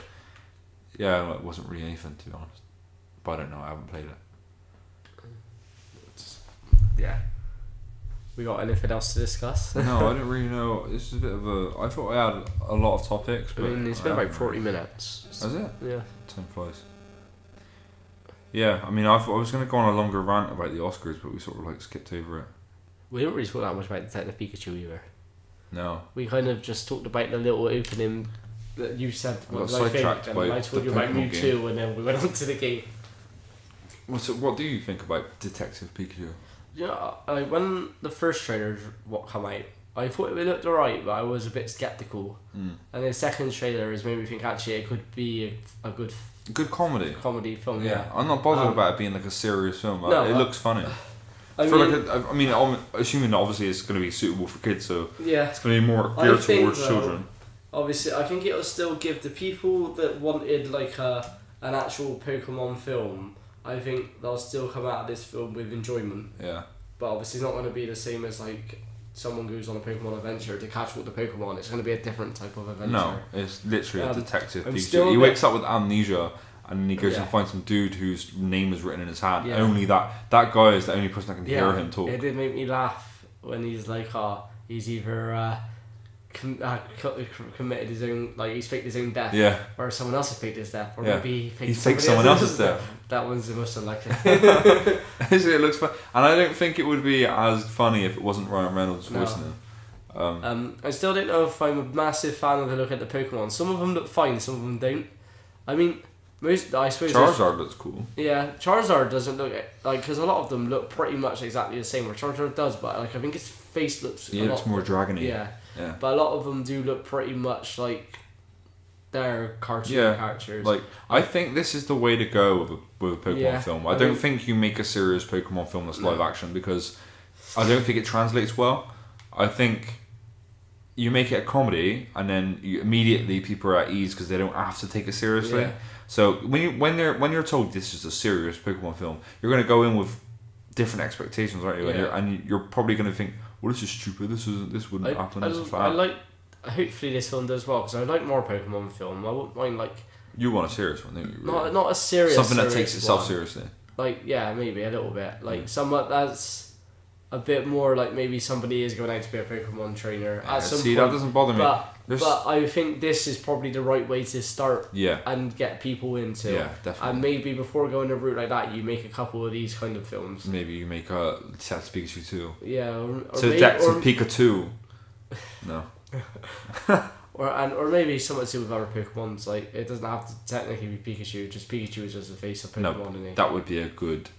yeah, it wasn't really anything, to be honest. But I don't know, I haven't played it. Yeah. We got anything else to discuss? No, I don't really know. This is a bit of a... I thought I had a lot of topics, but... I mean, it's been about 40 minutes. Has it? Yeah. Time flies. Yeah, I mean, I was going to go on a longer rant about the Oscars, but we sort of like skipped over it. We didn't really talk that much about Detective Pikachu either. No. We kind of just talked about the little opening that you said. We got sidetracked by I told you about Mewtwo, and then we went on to the game. What do you think about Detective Pikachu? Yeah, when the first trailer came out, I thought it looked alright, but I was a bit skeptical. And the second trailer has made me think actually it could be a good comedy film. Yeah, I'm not bothered about it being like a serious film. No, it looks funny. I'm assuming obviously it's going to be suitable for kids, so it's going to be more geared towards children. Obviously, I think it'll still give the people that wanted like an actual Pokemon film. I think they'll still come out of this film with enjoyment. Yeah. But obviously, it's not going to be the same as like someone goes on a Pokemon adventure to catch all the Pokemon. It's going to be a different type of adventure. No, it's literally a Detective Pikachu. He wakes up with amnesia and then he goes and finds some dude whose name is written in his hand. Yeah. Only that guy is the only person that can hear him talk. It did make me laugh when he's like, he's either committed his own, like he's faked his own death, or someone else has faked his death, or maybe he faked someone else's death. That one's the most unlikely. It looks fun, and I don't think it would be as funny if it wasn't Ryan Reynolds voicing him. I still don't know if I'm a massive fan of the look at the Pokemon. Some of them look fine, some of them don't. I mean, I suppose Charizard looks cool. Yeah, Charizard doesn't look like, because a lot of them look pretty much exactly the same. Where Charizard does, but like I think his face looks. Yeah, it looks more dragony. Yeah. But a lot of them do look pretty much like their cartoon characters. Like I think this is the way to go with a Pokemon film. I don't think you make a serious Pokemon film that's live action because I don't think it translates well. I think you make it a comedy and then immediately people are at ease because they don't have to take it seriously. Yeah. So when you're told this is a serious Pokemon film, you're going to go in with different expectations, aren't you? Yeah. And you're probably going to think, well, this is stupid. This wouldn't happen. I like. Hopefully this film does well, because I like more Pokemon film. I wouldn't mind like. You want a serious one, don't you? Really? Not a serious. Something that takes itself one. seriously. Like maybe a little bit. Like somewhat that's a bit more like maybe somebody is going out to be a Pokemon trainer at some point. That doesn't bother me. But I think this is probably the right way to start. Yeah. And get people into. Yeah, definitely. And maybe before going a route like that, you make a couple of these kind of films. Maybe you make a Detective Pikachu 2. Yeah. So Detective Pikachu. No. Or maybe something to do with other Pokemons. Like it doesn't have to technically be Pikachu. Just Pikachu is just the face of Pokemon. No, that would be a good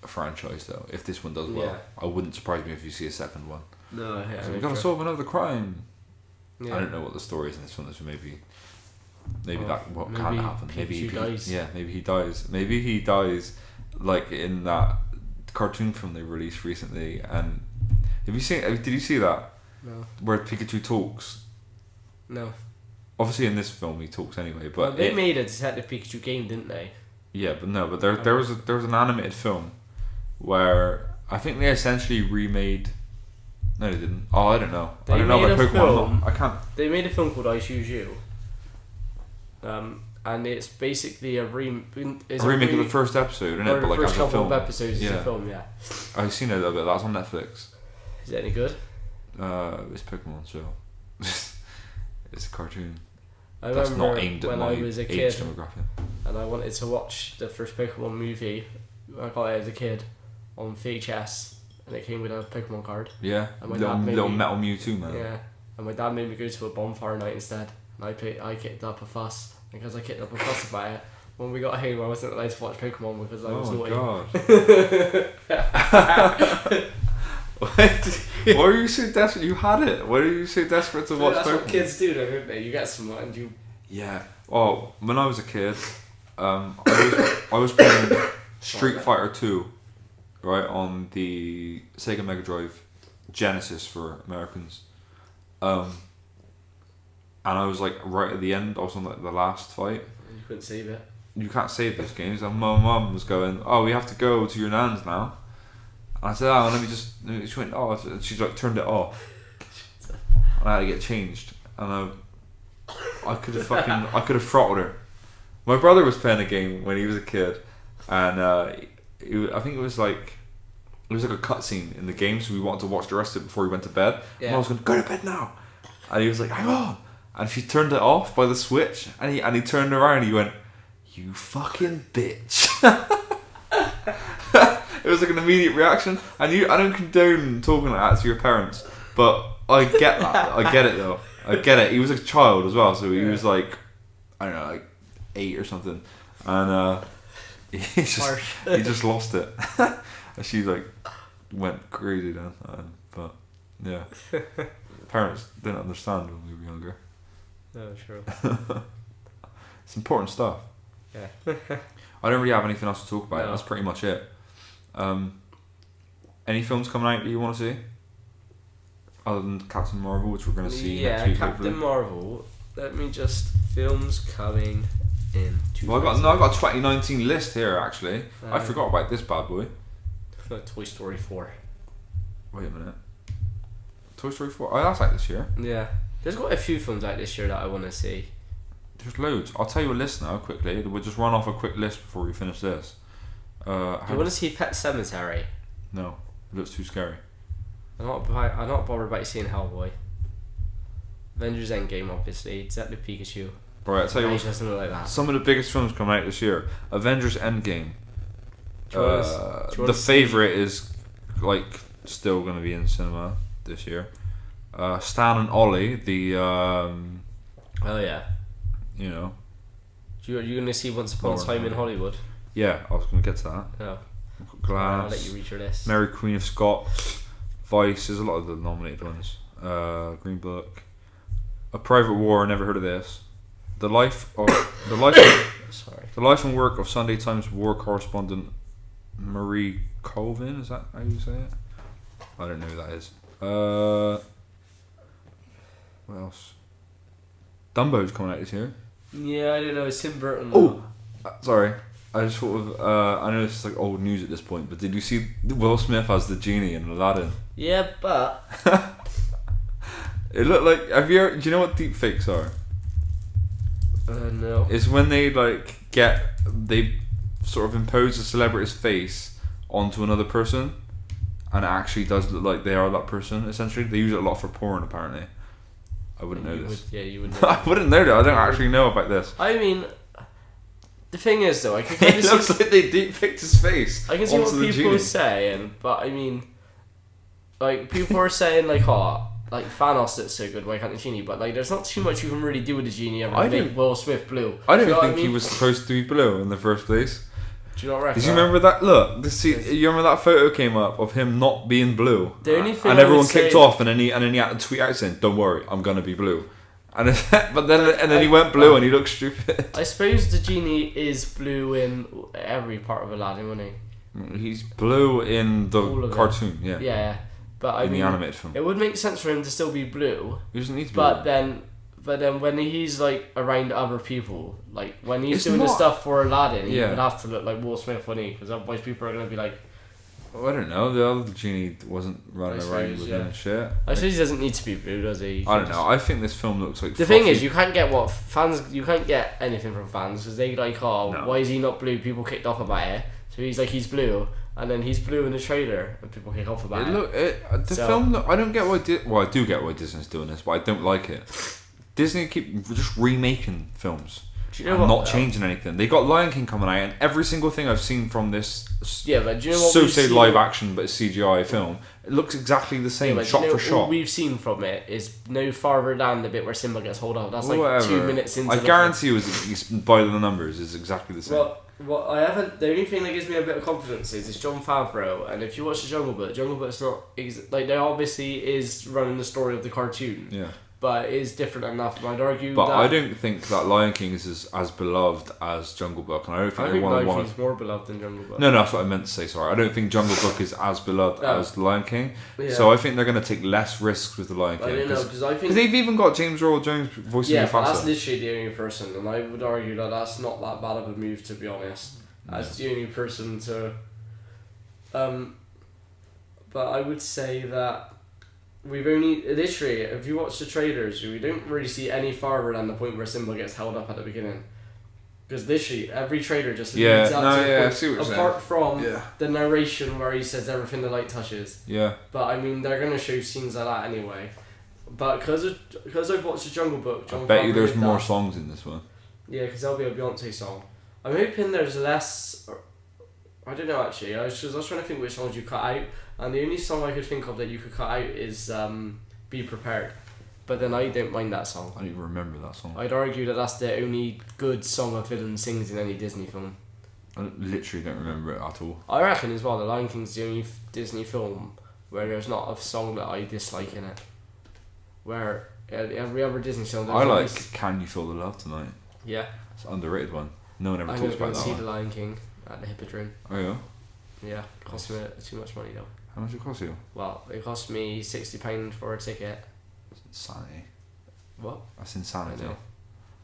franchise though. If this one does well, Yeah. I wouldn't surprise me if you see a second one. No, yeah. So we gotta solve another crime. Yeah. I don't know what the story is in this one. So maybe can happen. Maybe he dies. Yeah, maybe he dies. Maybe he dies, like in that cartoon film they released recently. And did you see that? No. Where Pikachu talks. No. Obviously, in this film he talks anyway, but well, they made a Detective Pikachu game, didn't they? Yeah, but there was an animated film where I think they essentially remade. No, they didn't. Oh, I don't know. I don't know about Pokemon. I can't. They made a film called I Choose You. And it's basically a remake of the first episode, isn't it? Or the but first as couple a film. of episodes is a film, yeah. I've seen a little bit. That's on Netflix. Is it any good? It's Pokemon, so it's a cartoon. That's not aimed at my I was a age kid, demographic. and I wanted to watch the first Pokemon movie. I got it as a kid on VHS, and it came with a Pokemon card. Yeah, And my little dad made me, Metal Mewtwo, man. Yeah, and my dad made me go to a bonfire night instead. And I kicked up a fuss, because I kicked up a fuss about it. When we got home, I wasn't allowed to watch Pokemon because I was naughty. God. Why are you so desperate? You had it. Why are you so desperate to watch Pokemon? That's what kids do, though, don't they? You get some and you. Yeah. Oh, when I was a kid, I was playing Street Fighter 2, right, on the Sega Mega Drive, Genesis for Americans. And I was like right at the end. I was on like the last fight. And you couldn't save it. You can't save those games. And my mum was going, "Oh, we have to go to your nan's now." And I said, "Oh, let me just." She went, "Oh," and she like turned it off. And I had to get changed, and I could have throttled her. My brother was playing a game when he was a kid, and I think it was like a cutscene in the game, so we wanted to watch the rest of it before he went to bed. Yeah. And I was going, "Go to bed now," and he was like, "Hang on," and she turned it off by the switch, and he turned around and he went, "You fucking bitch." It was like an immediate reaction, and I don't condone talking like that to your parents, but I get that. I get it though. I get it. He was a child as well, so he was like, I don't know, like 8 or something, and he just lost it. And she like went crazy then, but yeah, parents didn't understand when we were younger. No, sure. It's important stuff. Yeah. I don't really have anything else to talk about. No. That's pretty much it. Any films coming out that you want to see? Other than Captain Marvel, which we're going to see next week. Yeah, Captain Marvel. Let me just... Films coming in... Well, I got a 2019 list here, actually. I forgot about this bad boy. Toy Story 4. Wait a minute. Toy Story 4? Oh, that's out this year. Yeah. There's got a few films out this year that I want to see. There's loads. I'll tell you a list now, quickly. We'll just run off a quick list before we finish this. Do you want to see Pet Sematary? No. It looks too scary. I'm not bothered about seeing Hellboy. Avengers Endgame, obviously. Detective Pikachu. Right, I'll tell you what. Something like that. Some of the biggest films coming out this year. Avengers Endgame. The favourite is like still going to be in cinema this year. Stan and Ollie, the oh yeah. You know. You're going to see Once Upon a Time in Hollywood? Yeah, I was going to get to that. Oh. Glass. I'll let you read your list. Mary Queen of Scots. Vice. There's a lot of the nominated ones. Greenbook. A Private War. I never heard of this. The life and work of Sunday Times war correspondent Marie Colvin. Is that how you say it? I don't know who that is. What else? Dumbo's coming out this year. Yeah, I don't know. It's Tim Burton. Oh, sorry. I just thought of. I know this is like old news at this point, but did you see Will Smith as the genie in Aladdin? Yeah, but It looked like. Do you know what deep fakes are? no. It's when they they sort of impose a celebrity's face onto another person, and it actually does look like they are that person. Essentially, they use it a lot for porn. Apparently, I wouldn't know this. You would. Know I wouldn't know that. I don't actually know about this. I mean, the thing is, though, I can kind It looks like they deep faked his face. I can see onto what the people genie. are saying, but I mean, like people are saying like, oh, like Thanos looks so good, why can't the genie? But like, there's not too much you can really do with the genie. Ever make Will Smith blue. I don't Do you know think what I he mean? was supposed to be blue in the first place. Do you not reckon? Did you remember that? Look, you remember that photo came up of him not being blue, The only thing and I everyone would kicked say- off, and then he had to tweet out saying, "Don't worry, I'm gonna be blue." And then he went blue, and he looked stupid. I suppose the genie is blue in every part of Aladdin, wasn't he? He's blue in All the of it. cartoon, yeah. Yeah, but I In mean, the animated film, it would make sense for him to still be blue. he doesn't need to be. But blue. then when he's like around other people, like when he's It's doing the not- stuff for Aladdin, he Yeah. would have to look like Will Smith, wouldn't he? Because otherwise people are gonna be like, Well, I don't know. The other genie wasn't running I around suppose, with yeah. him and shit. I suppose he doesn't need to be blue, does he? I don't know. I think this film looks like. The thing is, you can't get you can't get anything from fans because they like, oh, No. why is he not blue? People kicked off about it, so he's like, he's blue, and then he's blue in the trailer, and people kick off about it. The So- film. I don't get why. Well, I do get why Disney's doing this, but I don't like it. Disney keep just remaking films. Do you know and what? not changing anything. They got Lion King coming out, and every single thing I've seen from this Yeah, but do you know what? say live action but CGI film, it looks exactly the same, but shot do you know for what shot. we've seen from it is no farther than the bit where Simba gets hold up. That's like Whatever. 2 minutes into I the guarantee you, by the numbers, is exactly the same. Well, I haven't. The only thing that gives me a bit of confidence is it's Jon Favreau, and if you watch the Jungle Book's not like there obviously is running the story of the cartoon, yeah. but it is different enough. And I'd argue But that I don't think that Lion King is as beloved as Jungle Book, and I don't think I think everyone Lion wants. King's more beloved than Jungle Book. No, that's what I meant to say. Sorry, I don't think Jungle Book is as beloved Oh. as Lion King. Yeah. So I think they're going to take less risks with the Lion King. I don't know because I think Because they've even got James Earl Jones voicing yeah, but that's Mufasa. literally the only person, and I would argue that that's not that bad of a move to be honest. That's the only person to. But I would say that we've only literally, if you watch the trailers, we don't really see any farther than the point where Simba gets held up at the beginning. Because literally every trailer just Yeah, leads up no, to the yeah, I point, see what you're apart from Yeah. the narration where he says everything the light touches. Yeah. But I mean, they're gonna show scenes like that anyway. But because I've watched the Jungle Book, I bet you Favreau there's did more that. songs in this one. Yeah, because there'll be a Beyonce song. I'm hoping there's less. I don't know actually. I was trying to think which songs you cut out, and the only song I could think of that you could cut out is "Be Prepared," but then I don't mind that song. I don't even remember that song. I'd argue that that's the only good song a villain sings in any Disney film. I literally don't remember it at all. I reckon as well, The Lion King's the only Disney film where there's not a song that I dislike in it. Where every other Disney film, there's I at like least- Can You Feel the Love Tonight? Yeah, It's an underrated one. No one ever I'm talks gonna go about and that see The one. Lion King at the Hippodrome. Oh yeah? Yeah, it cost me too much money though. How much it cost you? Well, it cost me £60 for a ticket. It's insanity. What? That's insanity. I know.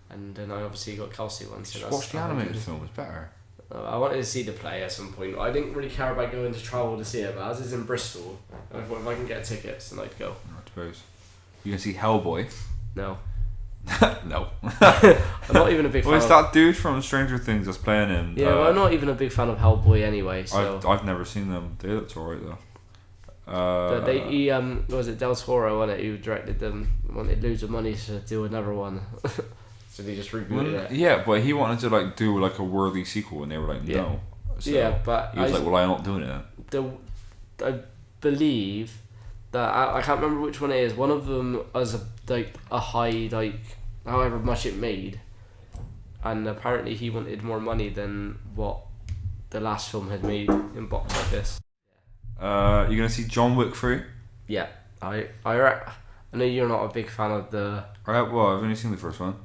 And then I obviously got Kelsey one. So Just that's watch the animated film, it's better. I wanted to see the play at some point. I didn't really care about going to travel to see it, but as it's in Bristol, I thought if I can get tickets, then I'd go. I suppose. You can see Hellboy. No. No. I'm not even a big fan Well, it's of... that dude from Stranger Things that's playing him. Yeah, well, I'm not even a big fan of Hellboy anyway, so... I've never seen them. They looked alright though. But he was it Del Toro, wasn't it, who directed them, wanted loads of money to do another one. So they just rebooted it. Yeah, but he wanted to like do like a worthy sequel, and they were like, Yeah. no. So Yeah, but he was like, well, I'm not doing it. I believe that I can't remember which one it is. One of them was a high however much it made, and apparently he wanted more money than what the last film had made in box office. You're gonna see John Wick 3? Yeah, I know you're not a big fan of the. Alright, well, I've only seen the first one.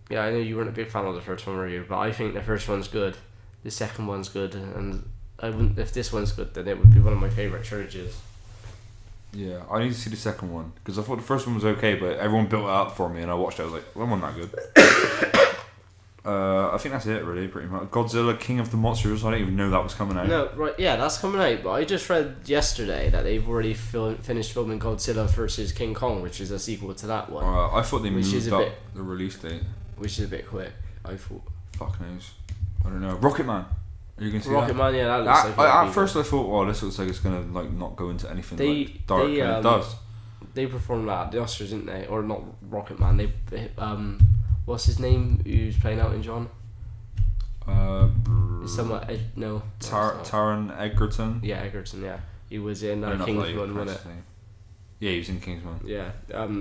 Yeah, I know you weren't a big fan of the first one, were you? But I think the first one's good. The second one's good, and I wouldn't. If this one's good, then it would be one of my favourite trilogies. Yeah, I need to see the second one because I thought the first one was okay, but everyone built it up for me, and I watched it. I was like, well, that wasn't that good. I think that's it, really, pretty much. Godzilla, King of the Monsters. I didn't even know that was coming out. No, right, yeah, that's coming out. But I just read yesterday that they've already finished filming Godzilla versus King Kong, which is a sequel to that one. I thought they moved up the release date. Which is a bit quick, I thought. Fuck knows. I don't know. Rocket Man. Are you going to see Rocket Man, yeah, that looks at first I thought, well, this looks like it's going to like not go into anything dark, and it does. They performed that at the Oscars, didn't they? Or not Rocket Man. They what's his name? Who's playing Elton John? Somewhat no. Taron Egerton. Yeah, Egerton. Yeah, he was in Kingsman, wasn't it? Yeah, he was in Kingsman. Yeah,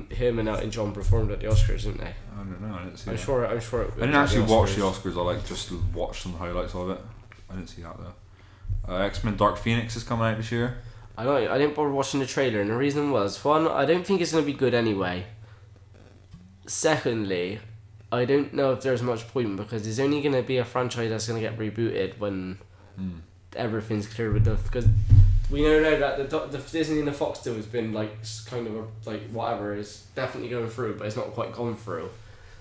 him and Elton John performed at the Oscars, didn't they? I don't know. I didn't see. I'm sure. I didn't actually watch the Oscars. I just watched some highlights of it. I didn't see that though. X-Men Dark Phoenix is coming out this year. I didn't bother watching the trailer, and the reason was, one, I don't think it's going to be good anyway. Secondly, I don't know if there's much point because there's only going to be a franchise that's going to get rebooted when everything's clear with because we know now that the Disney and the Fox deal has been kind of whatever is definitely going through, but it's not quite gone through.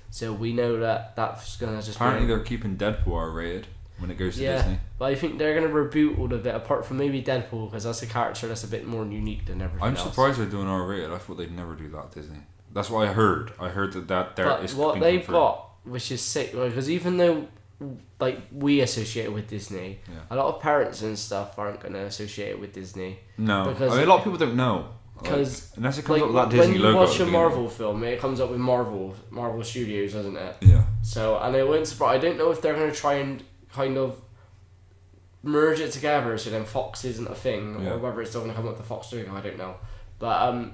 So we know that that's going to just apparently they're keeping Deadpool R-rated when it goes to Disney. But I think they're going to reboot all of it apart from maybe Deadpool because that's a character that's a bit more unique than everything else. I'm surprised they're doing R-rated. I thought they'd never do that at Disney. That's what I heard. I heard that there is what they've got, which is sick, because even though we associate it with Disney, a lot of parents and stuff aren't going to associate it with Disney. No, because a lot of people don't know. Because unless it comes up with that Disney logo. When you watch a Marvel film, it comes up with Marvel Studios, doesn't it? Yeah. So, and it wouldn't surprise. I don't know if they're going to try and kind of merge it together so then Fox isn't a thing, or whether it's still going to come up with the Fox studio, I don't know. But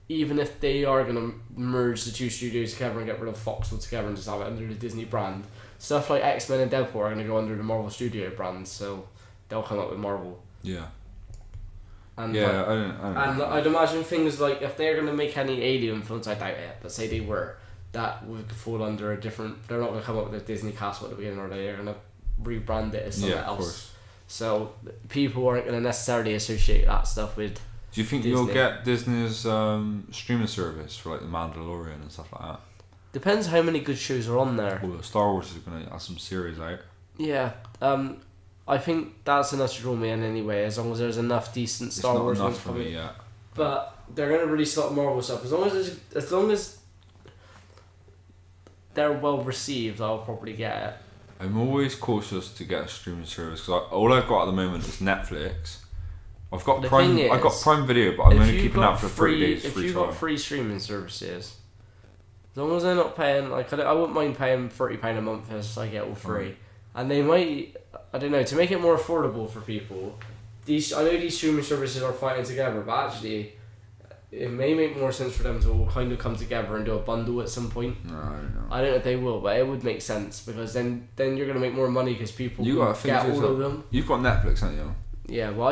even if they are going to merge the two studios together and get rid of Fox altogether and just have it under the Disney brand, stuff like X-Men and Deadpool are going to go under the Marvel Studio brand, so they'll come up with Marvel. Yeah. And I don't know. I'd imagine things like if they're going to make any Alien films, I doubt it, but say they were, that would fall under a different. They're not going to come up with a Disney cast at the beginning, or they're going to rebrand it as something else. Course. So people aren't going to necessarily associate that stuff with. Do you think Disney. You'll get Disney's streaming service for The Mandalorian and stuff like that? Depends how many good shows are on there. Well, Star Wars is going to have some series out. Yeah. I think that's enough to draw me in anyway, as long as there's enough decent Star Wars ones coming. Me, yeah. But they're going to release a lot of Marvel stuff. As long as they're well received, I'll probably get it. I'm always cautious to get a streaming service because all I've got at the moment is Netflix. I've got Prime. I've got Prime Video, but I'm only keeping that for 3 days. If you've got free streaming services, as long as they're not paying, I wouldn't mind paying £30 a month as I get all free. Right. And they might, I don't know, to make it more affordable for people. I know these streaming services are fighting together, but actually, it may make more sense for them to all kind of come together and do a bundle at some point. No, I don't know. I don't know if they will, but it would make sense because then you're going to make more money because people get all of them. You've got Netflix, haven't you? Yeah, well,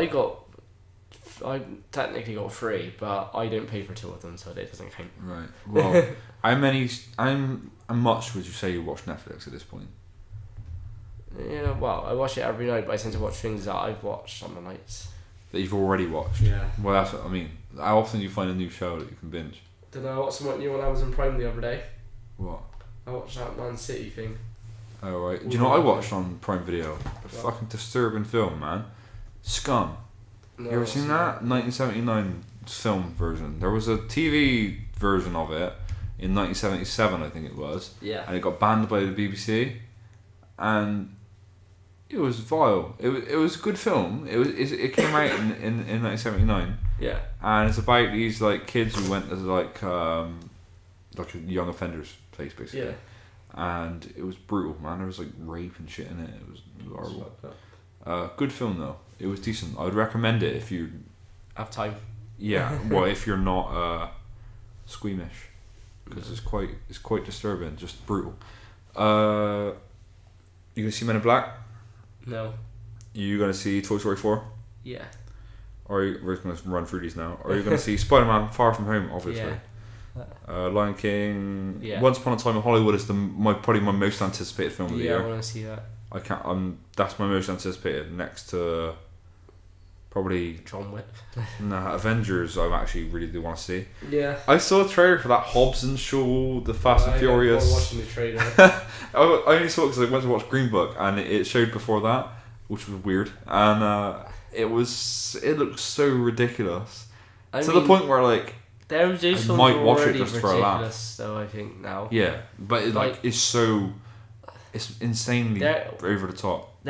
I technically got free, but I don't pay for 2 of them, so it doesn't count. Right. Well, how much would you say you watch Netflix at this point? Yeah, well, I watch it every night, but I tend to watch things that I've watched on the nights. That you've already watched? Yeah. Well, that's what I mean. How often do you find a new show that you can binge? Don't know, I watched something new on Amazon Prime the other day. What? I watched that Man City thing. Oh, right. Do you know what I watched on Prime Video? A fucking disturbing film, man. Scum. No, you ever seen that? 1979 film version. There was a TV version of it in 1977, I think it was. Yeah. And it got banned by the BBC. And it was vile. It was a good film. It came out in 1979. Yeah. And it's about these kids who went to a young offenders place basically. Yeah. And it was brutal, man. There was rape and shit in it. It was horrible. Good film though. It was decent. I would recommend it if you have time. Yeah. Well, if you're not squeamish, because it's quite disturbing. Just brutal. You gonna see Men in Black? No. You gonna see Toy Story 4? Yeah. We're gonna run through these now. Or are you gonna see Spider-Man: Far From Home? Obviously. Yeah. Lion King. Yeah. Once Upon a Time in Hollywood is probably my most anticipated film of the year. Yeah, I want to see that. That's my most anticipated, next to Probably John Wick. Avengers. I actually really do want to see. Yeah. I saw a trailer for that Hobbs & Shaw, the Fast and Furious. I was watching the trailer. I only saw it because I went to watch Greenbook, and it showed before that, which was weird, and it looked so ridiculous to the point where like those films might watch it already just for a laugh. ridiculous, though, I think now. Yeah, but it's insanely over the top.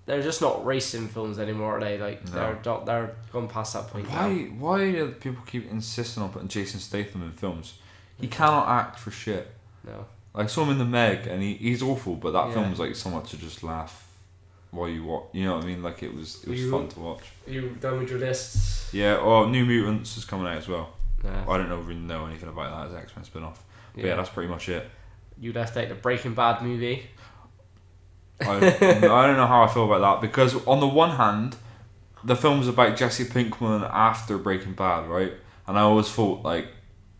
They're just not racing films anymore, are they? Like No. they're gone past that point. Why do people keep insisting on putting Jason Statham in films? He cannot act for shit. No. Like, I saw him in The Meg, and he's awful, but that Yeah. film was like so much to just laugh while you watch. You know what I mean? Like, it was fun to watch. You done with your lists? Yeah. Oh, New Mutants is coming out as well. Yeah. I don't really know anything about that as an X-Men spin-off. But yeah, that's pretty much it. You left out the Breaking Bad movie. I don't know how I feel about that, because on the one hand, the film's about Jesse Pinkman after Breaking Bad, right? And I always thought like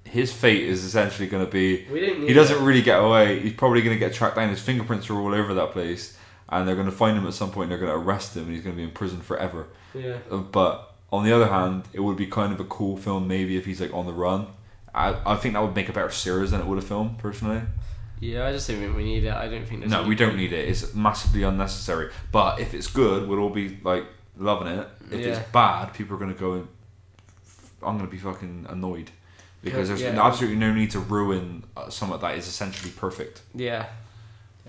his fate is essentially going to be he doesn't really get away. He's probably going to get tracked down. His fingerprints are all over that place, and they're going to find him at some point. And they're going to arrest him, and he's going to be in prison forever. Yeah. But on the other hand, it would be kind of a cool film maybe if he's like on the run. I think that would make a better series than it would a film, personally. Yeah, I just don't think we need it. I don't think. No, we don't need it. It's massively unnecessary. But if it's good, we'll all be like loving it. If it's bad, people are going to go and I'm going to be fucking annoyed, because there's absolutely no need to ruin something that is essentially perfect. Yeah.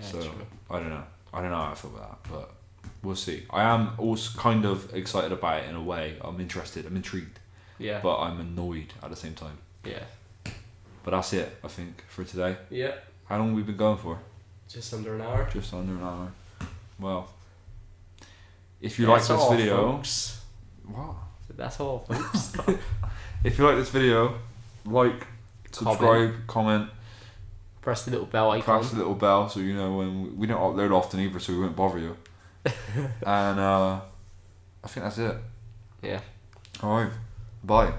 So true. I don't know how I feel about that, but we'll see. I am also kind of excited about it in a way. I'm interested. I'm intrigued. Yeah. But I'm annoyed at the same time. Yeah. But that's it, I think, for today. Yeah. How long have we been going for? Just under an hour. Just under an hour. Well, if you like this video, folks. What? That's all, folks. If you like this video, like, subscribe, comment, press the little bell icon. Press the little bell so you know when we don't upload often either, so we won't bother you. And I think that's it. Yeah. All right. Bye.